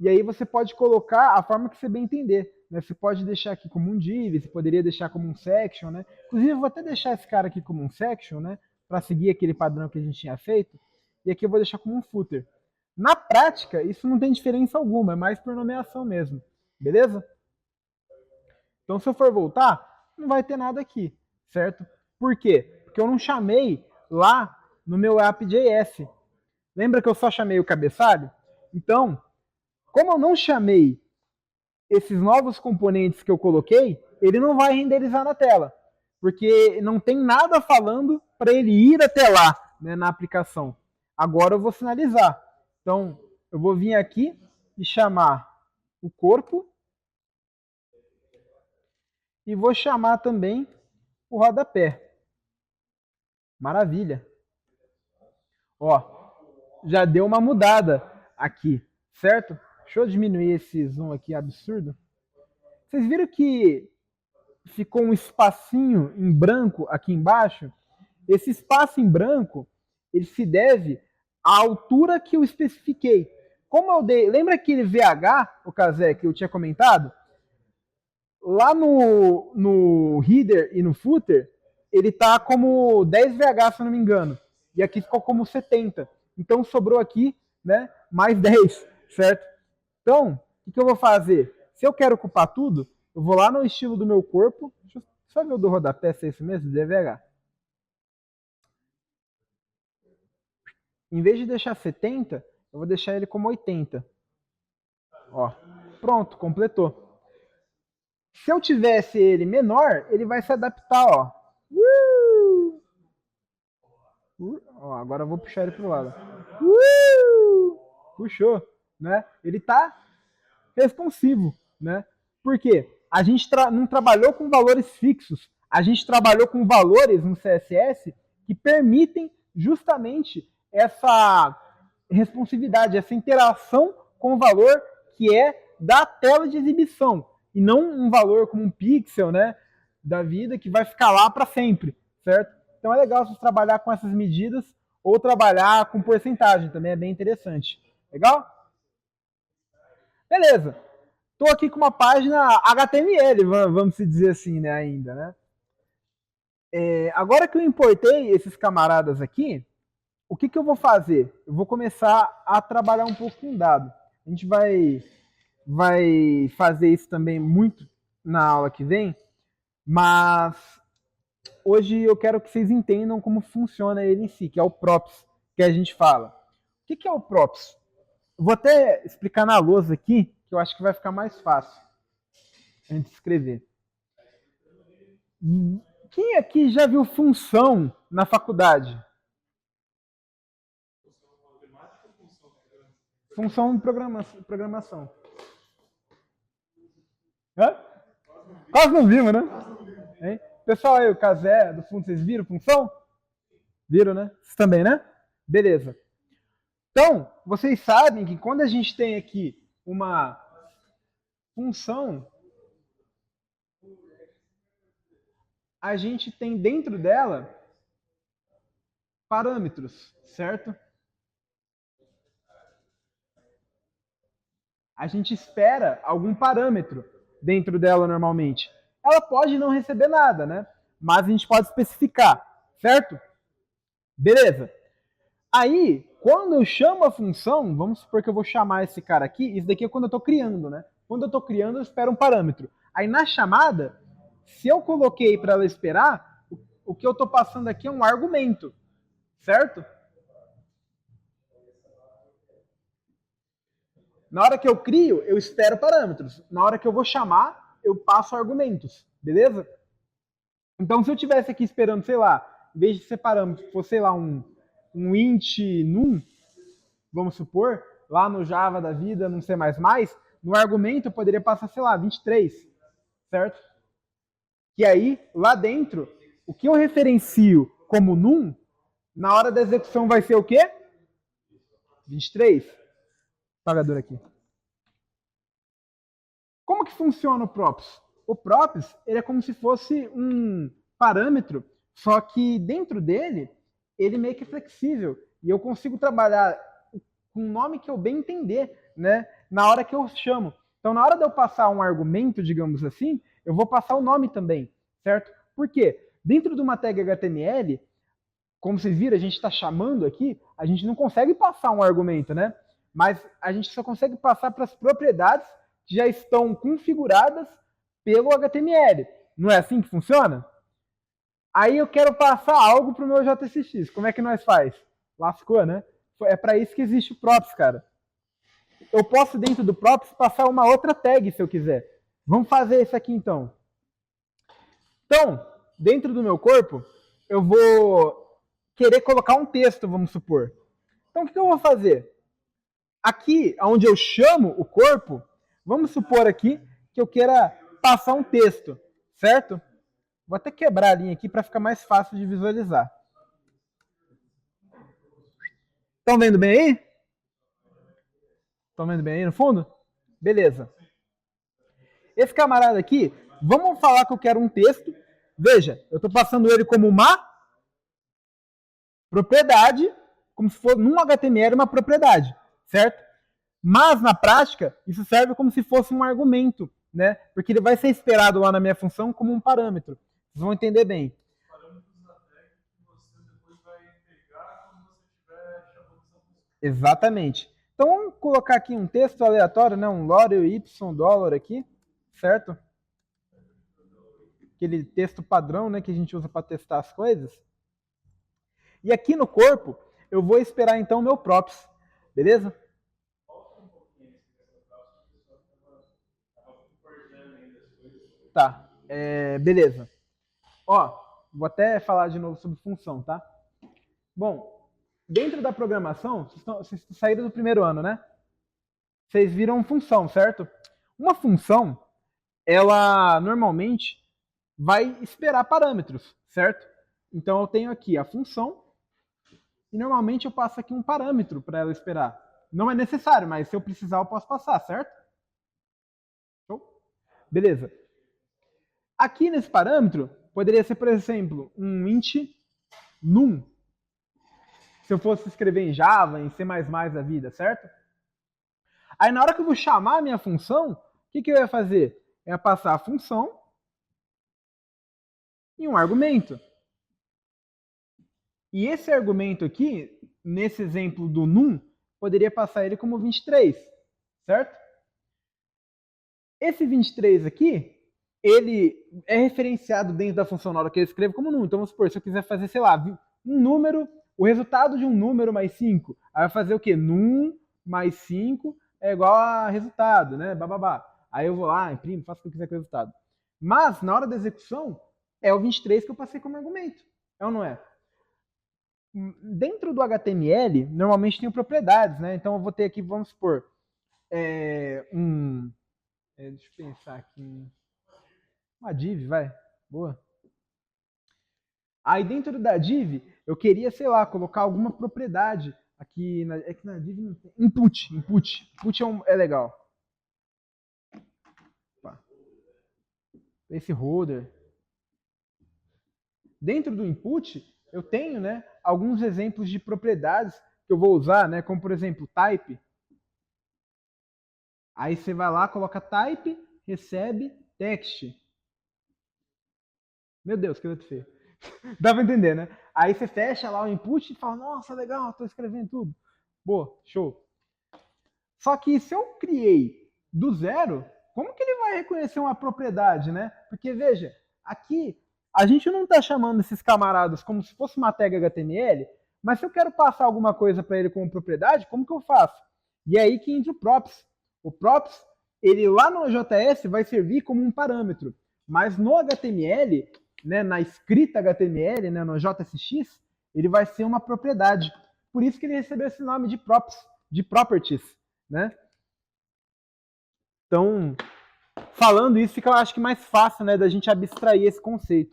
E aí você pode colocar a forma que você bem entender. Né? Você pode deixar aqui como um div, você poderia deixar como um section, né? Inclusive eu vou até deixar esse cara aqui como um section, né? Para seguir aquele padrão que a gente tinha feito. E aqui eu vou deixar como um footer. Na prática, isso não tem diferença alguma, é mais por nomeação mesmo. Beleza? Então se eu for voltar, não vai ter nada aqui, certo? Por quê? Porque eu não chamei lá no meu app.js. Lembra que eu só chamei o cabeçalho? Então, como eu não chamei esses novos componentes que eu coloquei, ele não vai renderizar na tela. Porque não tem nada falando para ele ir até lá, né, na aplicação. Agora eu vou finalizar. Então, eu vou vir aqui e chamar o corpo. E vou chamar também o rodapé. Maravilha. Ó, já deu uma mudada aqui, certo? Deixa eu diminuir esse zoom aqui absurdo. Vocês viram que ficou um espacinho em branco aqui embaixo. Esse espaço em branco, ele se deve à altura que eu especifiquei. Como eu dei, lembra aquele VH, o Kazé, que eu tinha comentado? Lá no header e no footer, ele tá como 10 VH, se eu não me engano. E aqui ficou como 70. Então sobrou aqui, né, mais 10, certo? Então, o que eu vou fazer? Se eu quero ocupar tudo, eu vou lá no estilo do meu corpo. Deixa eu só ver o do rodapé, se é isso mesmo, DVH. Em vez de deixar 70, eu vou deixar ele como 80. Ó, pronto, completou. Se eu tivesse ele menor, ele vai se adaptar, ó. Ó, agora eu vou puxar ele pro lado. Puxou, né? Ele tá responsivo, né? Por quê? A gente não trabalhou com valores fixos. A gente trabalhou com valores no CSS que permitem justamente essa responsividade, essa interação com o valor que é da tela de exibição e não um valor como um pixel, né, da vida que vai ficar lá para sempre, certo? Então é legal você trabalhar com essas medidas ou trabalhar com porcentagem, também é bem interessante. Legal? Beleza. Estou aqui com uma página HTML, vamos dizer assim, né, ainda, né? Agora que eu importei esses camaradas aqui, o que eu vou fazer? Eu vou começar a trabalhar um pouco com dado. A gente vai fazer isso também muito na aula que vem, mas hoje eu quero que vocês entendam como funciona ele em si, que é o props que a gente fala. O que é o props? Eu vou até explicar na lousa aqui, que eu acho que vai ficar mais fácil a gente escrever. Quem aqui já viu função na faculdade? Função de programação. Hã? Quase não vimos, né? Hein? Pessoal aí, o Casé do fundo, vocês viram função? Viram, né? Vocês também, né? Beleza. Então, vocês sabem que quando a gente tem aqui uma função, a gente tem dentro dela parâmetros, certo? A gente espera algum parâmetro dentro dela normalmente. Ela pode não receber nada, né? Mas a gente pode especificar, certo? Beleza. Aí, quando eu chamo a função, vamos supor que eu vou chamar esse cara aqui, isso daqui é quando eu estou criando, né? Quando eu estou criando, eu espero um parâmetro. Aí na chamada, se eu coloquei para ela esperar, o que eu estou passando aqui é um argumento, certo? Na hora que eu crio, eu espero parâmetros. Na hora que eu vou chamar, eu passo argumentos, beleza? Então, se eu tivesse aqui esperando, sei lá, em vez de ser parâmetro, fosse, sei lá, um int num, vamos supor, lá no Java da vida, no C++, no argumento eu poderia passar, sei lá, 23, certo? Que aí, lá dentro, o que eu referencio como num, na hora da execução vai ser o quê? 23. Pagador aqui. Como que funciona o props? O props, ele é como se fosse um parâmetro, só que dentro dele, ele meio que é flexível. E eu consigo trabalhar com o nome que eu bem entender, né? Na hora que eu chamo. Então, na hora de eu passar um argumento, digamos assim, eu vou passar o nome também, certo? Por quê? Dentro de uma tag HTML, como vocês viram, a gente está chamando aqui, a gente não consegue passar um argumento, né? Mas a gente só consegue passar para as propriedades que já estão configuradas pelo HTML. Não é assim que funciona? Aí eu quero passar algo para o meu JSX. Como é que nós faz? Lascou, né? É para isso que existe o props, cara. Eu posso, dentro do props, passar uma outra tag se eu quiser. Vamos fazer isso aqui, então. Então, dentro do meu corpo, eu vou querer colocar um texto, vamos supor. Então, o que eu vou fazer? Aqui, onde eu chamo o corpo, vamos supor aqui que eu queira passar um texto, certo? Vou até quebrar a linha aqui para ficar mais fácil de visualizar. Estão vendo bem aí? Estão vendo bem aí no fundo? Beleza. Esse camarada aqui Vamos falar que eu quero um texto. Veja, eu estou passando ele como uma propriedade, como se fosse num HTML uma propriedade, certo? Mas na prática, isso serve como se fosse um argumento, né? Porque ele vai ser esperado lá na minha função como um parâmetro. Vocês vão entender bem. Parâmetros da tag que você depois vai pegar quando você estiver chamando essa função. Exatamente. Então vamos colocar aqui um texto aleatório, né? Um lorel $, aqui, certo? Aquele texto padrão, né, que a gente usa para testar as coisas. E aqui no corpo, eu vou esperar então o meu props, beleza? Tá, beleza. Ó, vou até falar de novo sobre função, tá? Bom, dentro da programação, vocês saíram do primeiro ano, né? Vocês viram função, certo? Uma função, ela normalmente vai esperar parâmetros, certo? Então eu tenho aqui a função e normalmente eu passo aqui um parâmetro para ela esperar. Não é necessário, mas se eu precisar eu posso passar, certo? Show? Beleza. Aqui nesse parâmetro, poderia ser, por exemplo, um int num. Se eu fosse escrever em Java, em C++ da vida, certo? Aí na hora que eu vou chamar a minha função, o que eu ia fazer? Eu ia passar a função e um argumento. E esse argumento aqui, nesse exemplo do num, poderia passar ele como 23, certo? Esse 23 aqui, ele é referenciado dentro da função na hora que eu escrevo como num. Então, vamos supor, se eu quiser fazer, sei lá, um número, o resultado de um número mais 5, aí vai fazer o quê? Num mais 5 é igual a resultado, né? Bababá. Aí eu vou lá, imprimo, faço o que eu quiser com o resultado. Mas, na hora da execução, é o 23 que eu passei como argumento. É ou não é? Dentro do HTML, normalmente tem propriedades, né? Então eu vou ter aqui, vamos supor, deixa eu pensar aqui. Uma div, vai. Boa. Aí dentro da div, eu queria, sei lá, colocar alguma propriedade aqui. É que na div não tem. Input. Input é legal. Opa. Esse holder. Dentro do input, eu tenho, né, alguns exemplos de propriedades que eu vou usar, né, como por exemplo, type. Aí você vai lá, coloca type, recebe text. Meu Deus, que letra feia. Dá pra entender, né? Aí você fecha lá o input e fala, nossa, legal, tô escrevendo tudo. Boa, show. Só que se eu criei do zero, como que ele vai reconhecer uma propriedade, né? Porque, veja, aqui a gente não está chamando esses camaradas como se fosse uma tag HTML, mas se eu quero passar alguma coisa para ele como propriedade, como que eu faço? E é aí que entra o props. O props, ele lá no JS vai servir como um parâmetro, mas no HTML, né, na escrita HTML, né, no JSX, ele vai ser uma propriedade. Por isso que ele recebeu esse nome de props, de properties, né? Então, falando isso, fica, eu acho que mais fácil, né, da gente abstrair esse conceito.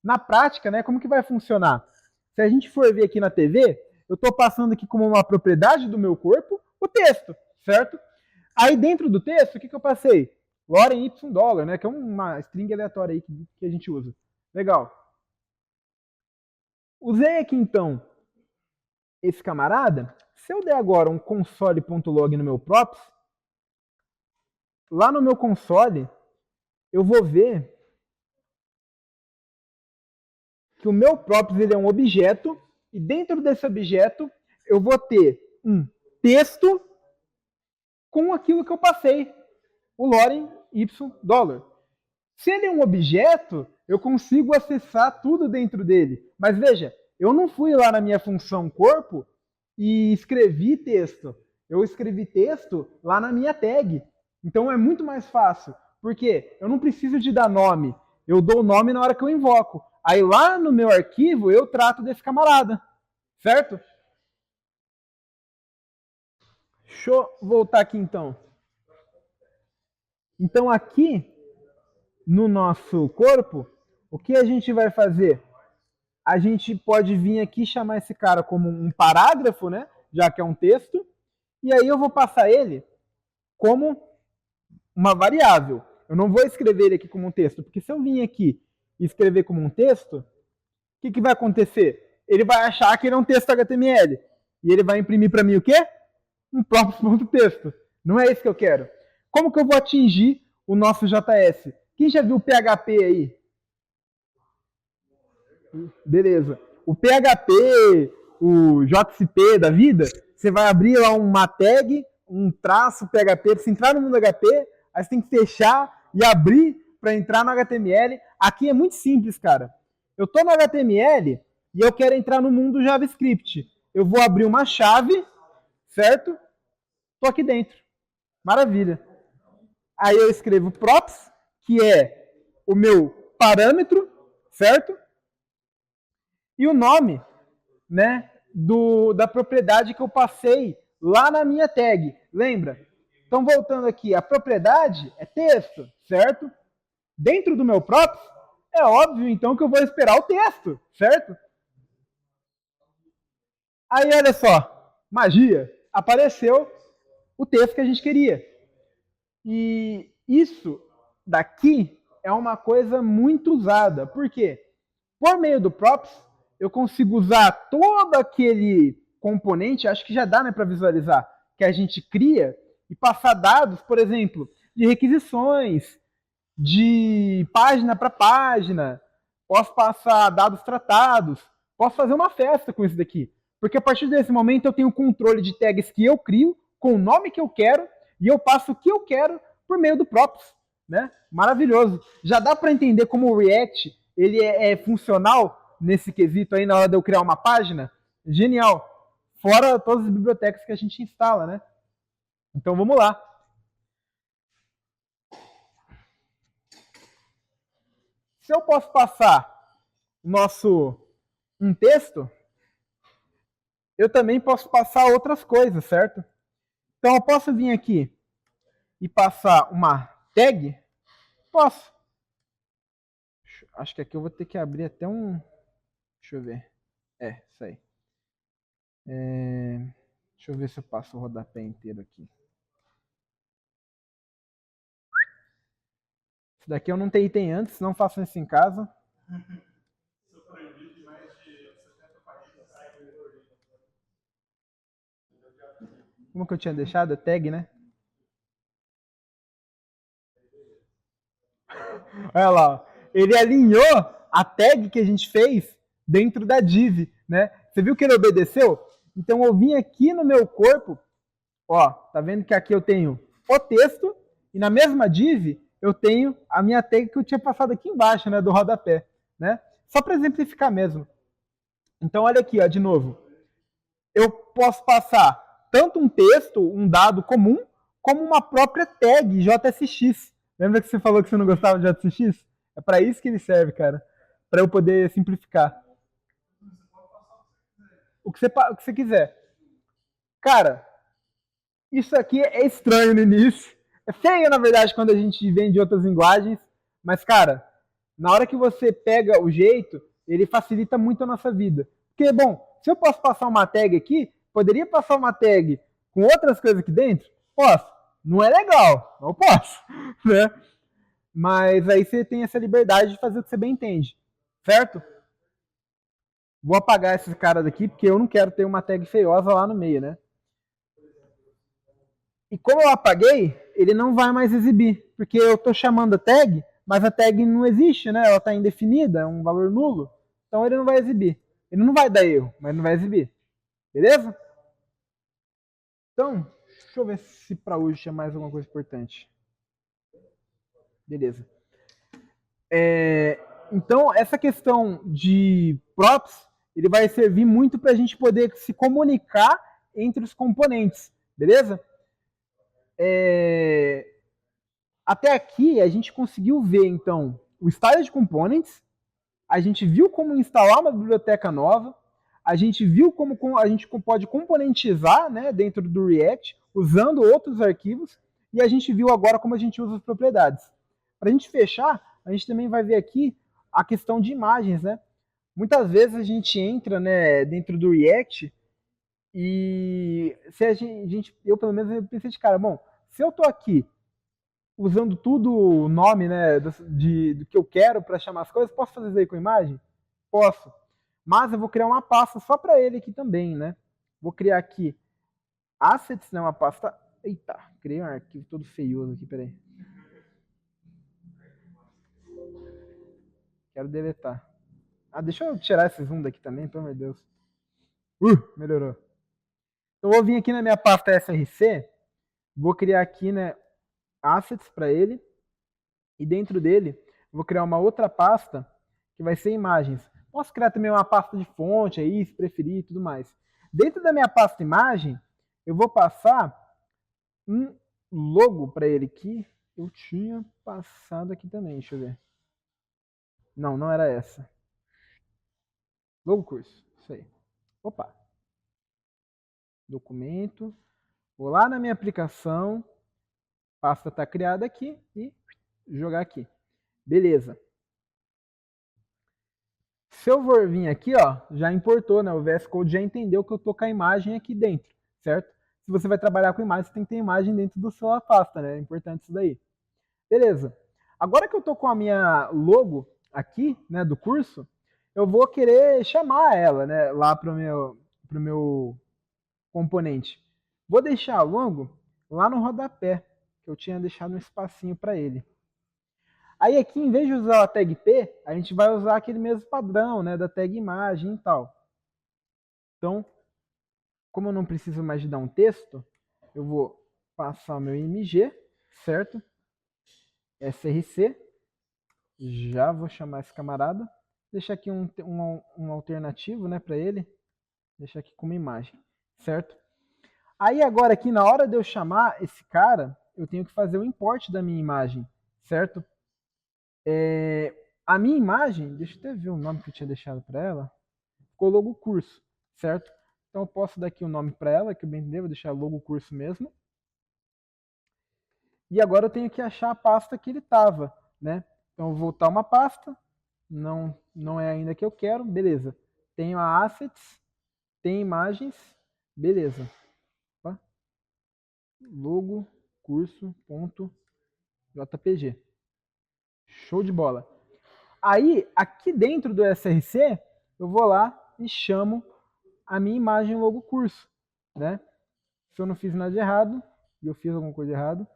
Na prática, né, como que vai funcionar? Se a gente for ver aqui na TV, eu estou passando aqui como uma propriedade do meu corpo o texto, certo? Aí dentro do texto, o que eu passei? Lorem $, né, que é uma string aleatória aí que a gente usa. Legal. Usei aqui então esse camarada. Se eu der agora um console.log no meu props, lá no meu console, eu vou ver que o meu props ele é um objeto, e dentro desse objeto eu vou ter um texto com aquilo que eu passei, o lorem $. Se ele é um objeto, eu consigo acessar tudo dentro dele. Mas veja, eu não fui lá na minha função corpo e escrevi texto. Eu escrevi texto lá na minha tag. Então é muito mais fácil, porque eu não preciso de dar nome. Eu dou o nome na hora que eu invoco. Aí lá no meu arquivo eu trato desse camarada, certo? Deixa eu voltar aqui então. Então aqui no nosso corpo, o que a gente vai fazer? A gente pode vir aqui chamar esse cara como um parágrafo, né? Já que é um texto. E aí eu vou passar ele como uma variável. Eu não vou escrever ele aqui como um texto, porque se eu vir aqui e escrever como um texto, o que vai acontecer? Ele vai achar que ele é um texto HTML. E ele vai imprimir para mim o quê? Um próprio texto. Não é isso que eu quero. Como que eu vou atingir o nosso JS? Quem já viu o PHP aí? Beleza. O PHP, o JCP da vida, você vai abrir lá uma tag, um traço PHP, você entrar no mundo HP, aí você tem que fechar e abrir para entrar no HTML. Aqui é muito simples, cara. Eu estou no HTML e eu quero entrar no mundo JavaScript. Eu vou abrir uma chave, certo? Estou aqui dentro. Maravilha. Aí eu escrevo props, que é o meu parâmetro, certo? E o nome, né, da propriedade que eu passei lá na minha tag. Lembra? Então, voltando aqui, a propriedade é texto, certo? Dentro do meu props, é óbvio, então, que eu vou esperar o texto, certo? Aí, olha só, magia, apareceu o texto que a gente queria. E isso daqui é uma coisa muito usada. Por quê? Por meio do props, eu consigo usar todo aquele componente, acho que já dá, né, para visualizar, que a gente cria e passar dados, por exemplo, de requisições, de página para página, posso passar dados tratados, posso fazer uma festa com isso daqui. Porque a partir desse momento eu tenho controle de tags que eu crio, com o nome que eu quero, e eu passo o que eu quero por meio do props, né? Maravilhoso. Já dá para entender como o React ele é funcional nesse quesito aí na hora de eu criar uma página? Genial. Fora todas as bibliotecas que a gente instala, né? Então vamos lá. Se eu posso passar um texto, eu também posso passar outras coisas, certo? Então eu posso vir aqui e passar uma tag? Posso. Acho que aqui eu vou ter que abrir até um... Deixa eu ver. Isso aí. Deixa eu ver se eu passo o rodapé inteiro aqui. Isso daqui eu não tenho item antes, não façam isso em casa. Como que eu tinha deixado? Tag, né? Olha lá, ó. Ele alinhou a tag que a gente fez dentro da div, né? Você viu que ele obedeceu? Então eu vim aqui no meu corpo, ó, tá vendo que aqui eu tenho o texto e na mesma div eu tenho a minha tag que eu tinha passado aqui embaixo, né, do rodapé, né? Só para exemplificar mesmo. Então olha aqui, ó, de novo. Eu posso passar tanto um texto, um dado comum, como uma própria tag JSX. Lembra que você falou que você não gostava de JSX? É para isso que ele serve, cara. Para eu poder simplificar. O que você quiser. Cara, isso aqui é estranho no início. É feio, na verdade, quando a gente vem de outras linguagens. Mas, cara, na hora que você pega o jeito, ele facilita muito a nossa vida. Porque, bom, se eu posso passar uma tag aqui, poderia passar uma tag com outras coisas aqui dentro? Posso. Não é legal, não posso, né? Mas aí você tem essa liberdade de fazer o que você bem entende, certo? Vou apagar esses caras daqui, porque eu não quero ter uma tag feiosa lá no meio, né? E como eu apaguei, ele não vai mais exibir, porque eu estou chamando a tag, mas a tag não existe, né? Ela está indefinida, é um valor nulo, então ele não vai exibir. Ele não vai dar erro, mas não vai exibir. Beleza? Então, deixa eu ver se para hoje tinha mais alguma coisa importante. Beleza. Então, essa questão de props, ele vai servir muito para a gente poder se comunicar entre os componentes. Beleza? Até aqui, a gente conseguiu ver, então, o style de components, a gente viu como instalar uma biblioteca nova, a gente viu como a gente pode componentizar, né, dentro do React, usando outros arquivos, e a gente viu agora como a gente usa as propriedades. Para a gente fechar, a gente também vai ver aqui a questão de imagens, né? Muitas vezes a gente entra, né, dentro do React e se eu pelo menos eu pensei de cara, bom, se eu estou aqui usando tudo o nome, né, do que eu quero para chamar as coisas. Posso fazer isso aí com imagem? Posso. Mas eu vou criar uma pasta só para ele aqui também, né? Vou criar aqui assets, né, uma pasta. Eita, criei um arquivo todo feioso aqui, peraí. Quero deletar. Ah, deixa eu tirar esse zoom daqui também, pelo amor de Deus. Melhorou. Então, eu vou vir aqui na minha pasta SRC, vou criar aqui, né, assets para ele, e dentro dele vou criar uma outra pasta que vai ser imagens. Posso criar também uma pasta de fonte aí, se preferir e tudo mais. Dentro da minha pasta imagem, eu vou passar um logo para ele que eu tinha passado aqui também, deixa eu ver. Não, não era essa. Logo curso, isso aí. Opa. Documento. Vou lá na minha aplicação, pasta está criada aqui e jogar aqui. Beleza. Se eu for vir aqui, ó, já importou, né? O VS Code já entendeu que eu tô com a imagem aqui dentro, certo? Se você vai trabalhar com imagem, você tem que ter imagem dentro da sua pasta, né? É importante isso daí. Beleza. Agora que eu tô com a minha logo aqui, né, do curso, eu vou querer chamar ela, né, lá pro meu componente. Vou deixar logo lá no rodapé, que eu tinha deixado um espacinho para ele. Aí aqui, em vez de usar a tag P, a gente vai usar aquele mesmo padrão, né, da tag imagem e tal. Então, como eu não preciso mais de dar um texto, eu vou passar o meu img, certo? src, já vou chamar esse camarada, deixar aqui um alternativo, né, para ele, deixar aqui como imagem, certo? Aí agora aqui, na hora de eu chamar esse cara, eu tenho que fazer o import da minha imagem, certo? A minha imagem, deixa eu até ver o nome que eu tinha deixado para ela, ficou logo curso, certo? Então eu posso dar aqui o nome para ela, que eu bem entender, vou deixar logo curso mesmo. E agora eu tenho que achar a pasta que ele estava, né? Então eu vou voltar uma pasta, não é ainda que eu quero, beleza. Tenho a assets, tem imagens, beleza. Opa. Logo curso.jpg. Show de bola. Aí, aqui dentro do SRC, eu vou lá e chamo a minha imagem logo curso, né? Se eu não fiz nada de errado, e eu fiz alguma coisa de errado,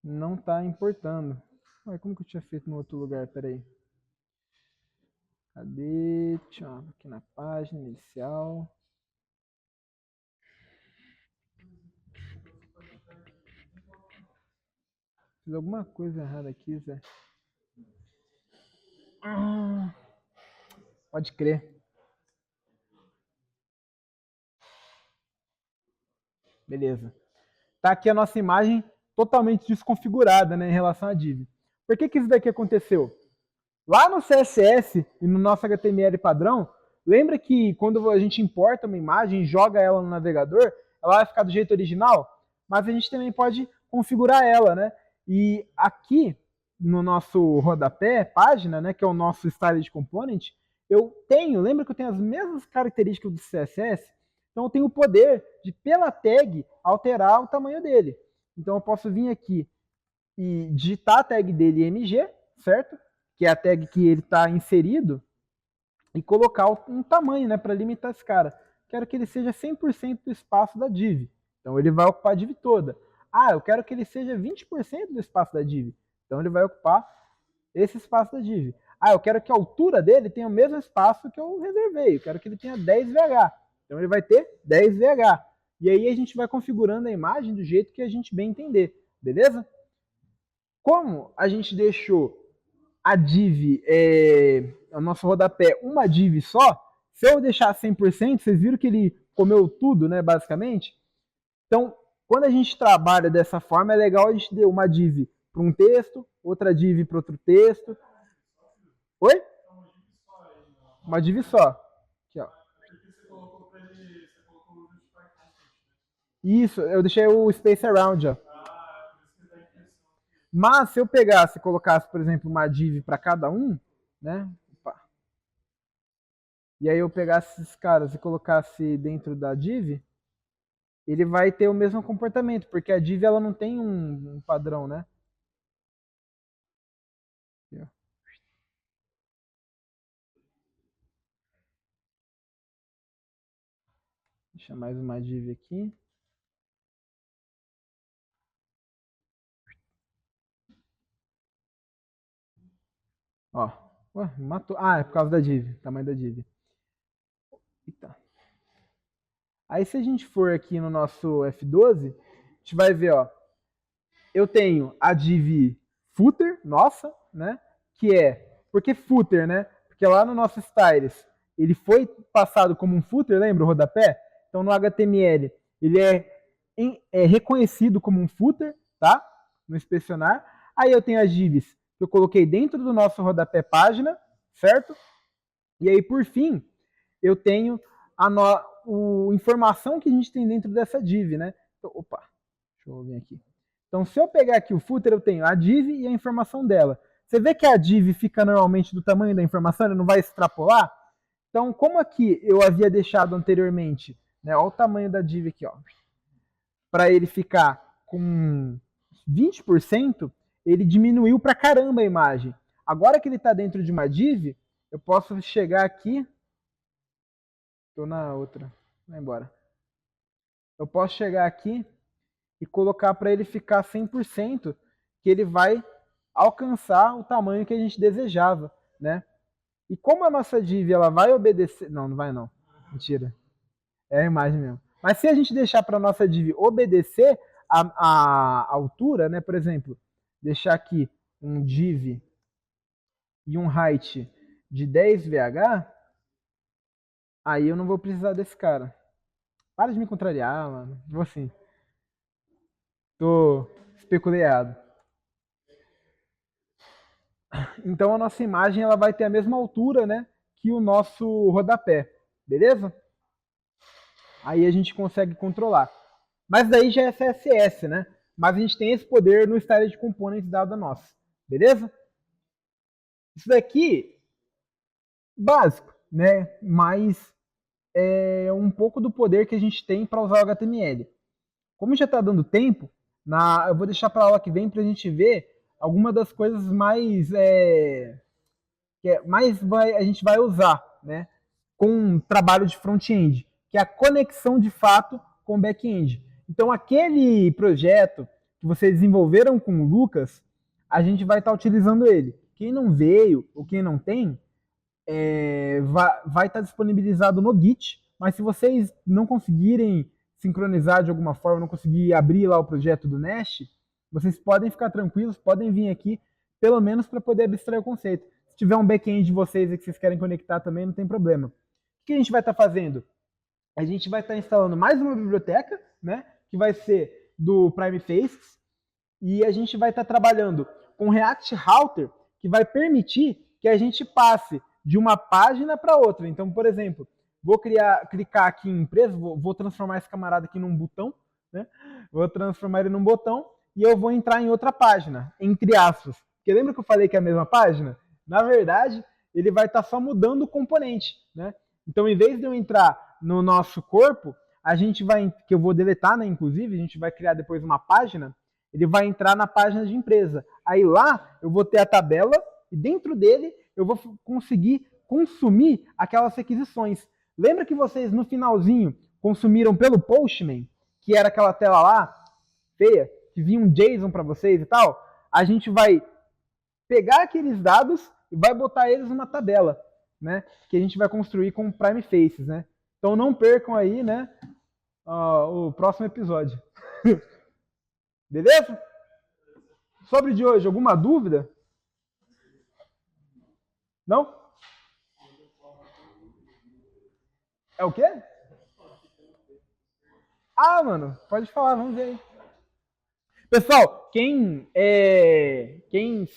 não está importando. Ué, como que eu tinha feito no outro lugar? Peraí. Cadê? Tchau, aqui na página inicial. Fiz alguma coisa errada aqui, Zé. Pode crer. Beleza. Tá aqui a nossa imagem totalmente desconfigurada, né, em relação à div. Por que isso daqui aconteceu? Lá no CSS e no nosso HTML padrão, lembra que quando a gente importa uma imagem e joga ela no navegador, ela vai ficar do jeito original? Mas a gente também pode configurar ela, né? E aqui no nosso rodapé, página, né, que é o nosso styled component, lembra que eu tenho as mesmas características do CSS? Então eu tenho o poder de, pela tag, alterar o tamanho dele. Então eu posso vir aqui e digitar a tag dele mg, certo? Que é a tag que ele está inserido, e colocar um tamanho, né, para limitar esse cara. Quero que ele seja 100% do espaço da div. Então ele vai ocupar a div toda. Ah, eu quero que ele seja 20% do espaço da div. Então ele vai ocupar esse espaço da div. Ah, eu quero que a altura dele tenha o mesmo espaço que eu reservei. Eu quero que ele tenha 10 VH. Então ele vai ter 10 VH. E aí a gente vai configurando a imagem do jeito que a gente bem entender. Beleza? Como a gente deixou a div, o nosso rodapé, uma div só, se eu deixar 100%, vocês viram que ele comeu tudo, né, basicamente? Então, quando a gente trabalha dessa forma, é legal a gente ter uma div para um texto, outra div para outro texto. Oi? Uma div só. Aqui, ó. Isso, eu deixei o space around, ó. Mas se eu pegasse e colocasse, por exemplo, uma div para cada um, né? Opa. E aí eu pegasse esses caras e colocasse dentro da div, ele vai ter o mesmo comportamento, porque a div ela não tem um padrão, né? Aqui, ó. Deixa mais uma div aqui. Ó, ué, matou. Ah, é por causa da div, tamanho da div. Eita. Aí se a gente for aqui no nosso F12, a gente vai ver, ó, eu tenho a div footer, nossa, né? Que é, por que footer, né? Porque lá no nosso styles, ele foi passado como um footer, lembra o rodapé? Então no HTML, ele é reconhecido como um footer, tá? No inspecionar. Aí eu tenho as divs que eu coloquei dentro do nosso rodapé página, certo? E aí, por fim, eu tenho a informação que a gente tem dentro dessa div, né? Então, opa, deixa eu vir aqui. Então, se eu pegar aqui o footer, eu tenho a div e a informação dela. Você vê que a div fica normalmente do tamanho da informação, ele não vai extrapolar? Então, como aqui eu havia deixado anteriormente, né? Olha o tamanho da div aqui, ó. Para ele ficar com 20%, ele diminuiu pra caramba a imagem. Agora que ele está dentro de uma div, eu posso chegar aqui. Estou na outra. Vai embora. Eu posso chegar aqui e colocar para ele ficar 100%, que ele vai alcançar o tamanho que a gente desejava, né? E como a nossa div ela vai obedecer... Não, não vai não. Mentira. É a imagem mesmo. Mas se a gente deixar para a nossa div obedecer a altura, né? Por exemplo, deixar aqui um div e um height de 10 VH, aí eu não vou precisar desse cara. Para de me contrariar, mano. Vou assim. Tô especuleado. Então a nossa imagem ela vai ter a mesma altura, né, que o nosso rodapé. Beleza? Aí a gente consegue controlar. Mas daí já é CSS, né? Mas a gente tem esse poder no Style de Components dado a nós. Beleza? Isso daqui, básico, né? Mas é um pouco do poder que a gente tem para usar o HTML. Como já está dando tempo, eu vou deixar para a aula que vem para a gente ver algumas das coisas mais a gente vai usar, né, com um trabalho de front-end, que é a conexão de fato com o back-end. Então, aquele projeto que vocês desenvolveram com o Lucas, a gente vai estar utilizando ele. Quem não veio ou quem não tem, vai estar disponibilizado no Git, mas se vocês não conseguirem sincronizar de alguma forma, não conseguir abrir lá o projeto do Nest, vocês podem ficar tranquilos, podem vir aqui, pelo menos para poder abstrair o conceito. Se tiver um back-end de vocês que vocês querem conectar também, não tem problema. O que a gente vai estar fazendo? A gente vai estar instalando mais uma biblioteca, né, que vai ser do Prime Faces, e a gente vai estar trabalhando com React Router, que vai permitir que a gente passe de uma página para outra. Então, por exemplo, vou clicar aqui em empresa, vou transformar esse camarada aqui num botão, né? Vou transformar ele num botão e eu vou entrar em outra página, entre aspas. Porque lembra que eu falei que é a mesma página? Na verdade, ele vai estar só mudando o componente, né? Então, em vez de eu entrar no nosso corpo, a gente vai, que eu vou deletar, né? Inclusive, a gente vai criar depois uma página, ele vai entrar na página de empresa. Aí lá eu vou ter a tabela e dentro dele eu vou conseguir consumir aquelas requisições. Lembra que vocês no finalzinho consumiram pelo Postman, que era aquela tela lá, feia, que vinha um JSON para vocês e tal? A gente vai pegar aqueles dados e vai botar eles numa tabela, né? Que a gente vai construir com Prime Faces, né? Então não percam aí, né? O próximo episódio. Beleza? Sobre de hoje, alguma dúvida? Não? É o quê? Ah, mano, pode falar, vamos ver aí. Pessoal, quem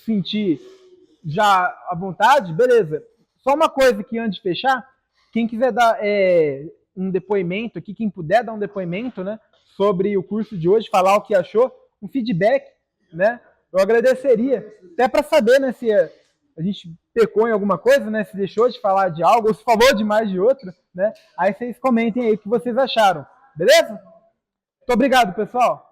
sentir já à vontade, beleza. Só uma coisa aqui antes de fechar, quem quiser dar um depoimento aqui, quem puder dar um depoimento, né, sobre o curso de hoje, falar o que achou, um feedback, né, eu agradeceria, até para saber, né, se a gente pecou em alguma coisa, né, se deixou de falar de algo, ou se falou demais de outra, né, aí vocês comentem aí o que vocês acharam, beleza? Muito obrigado, pessoal.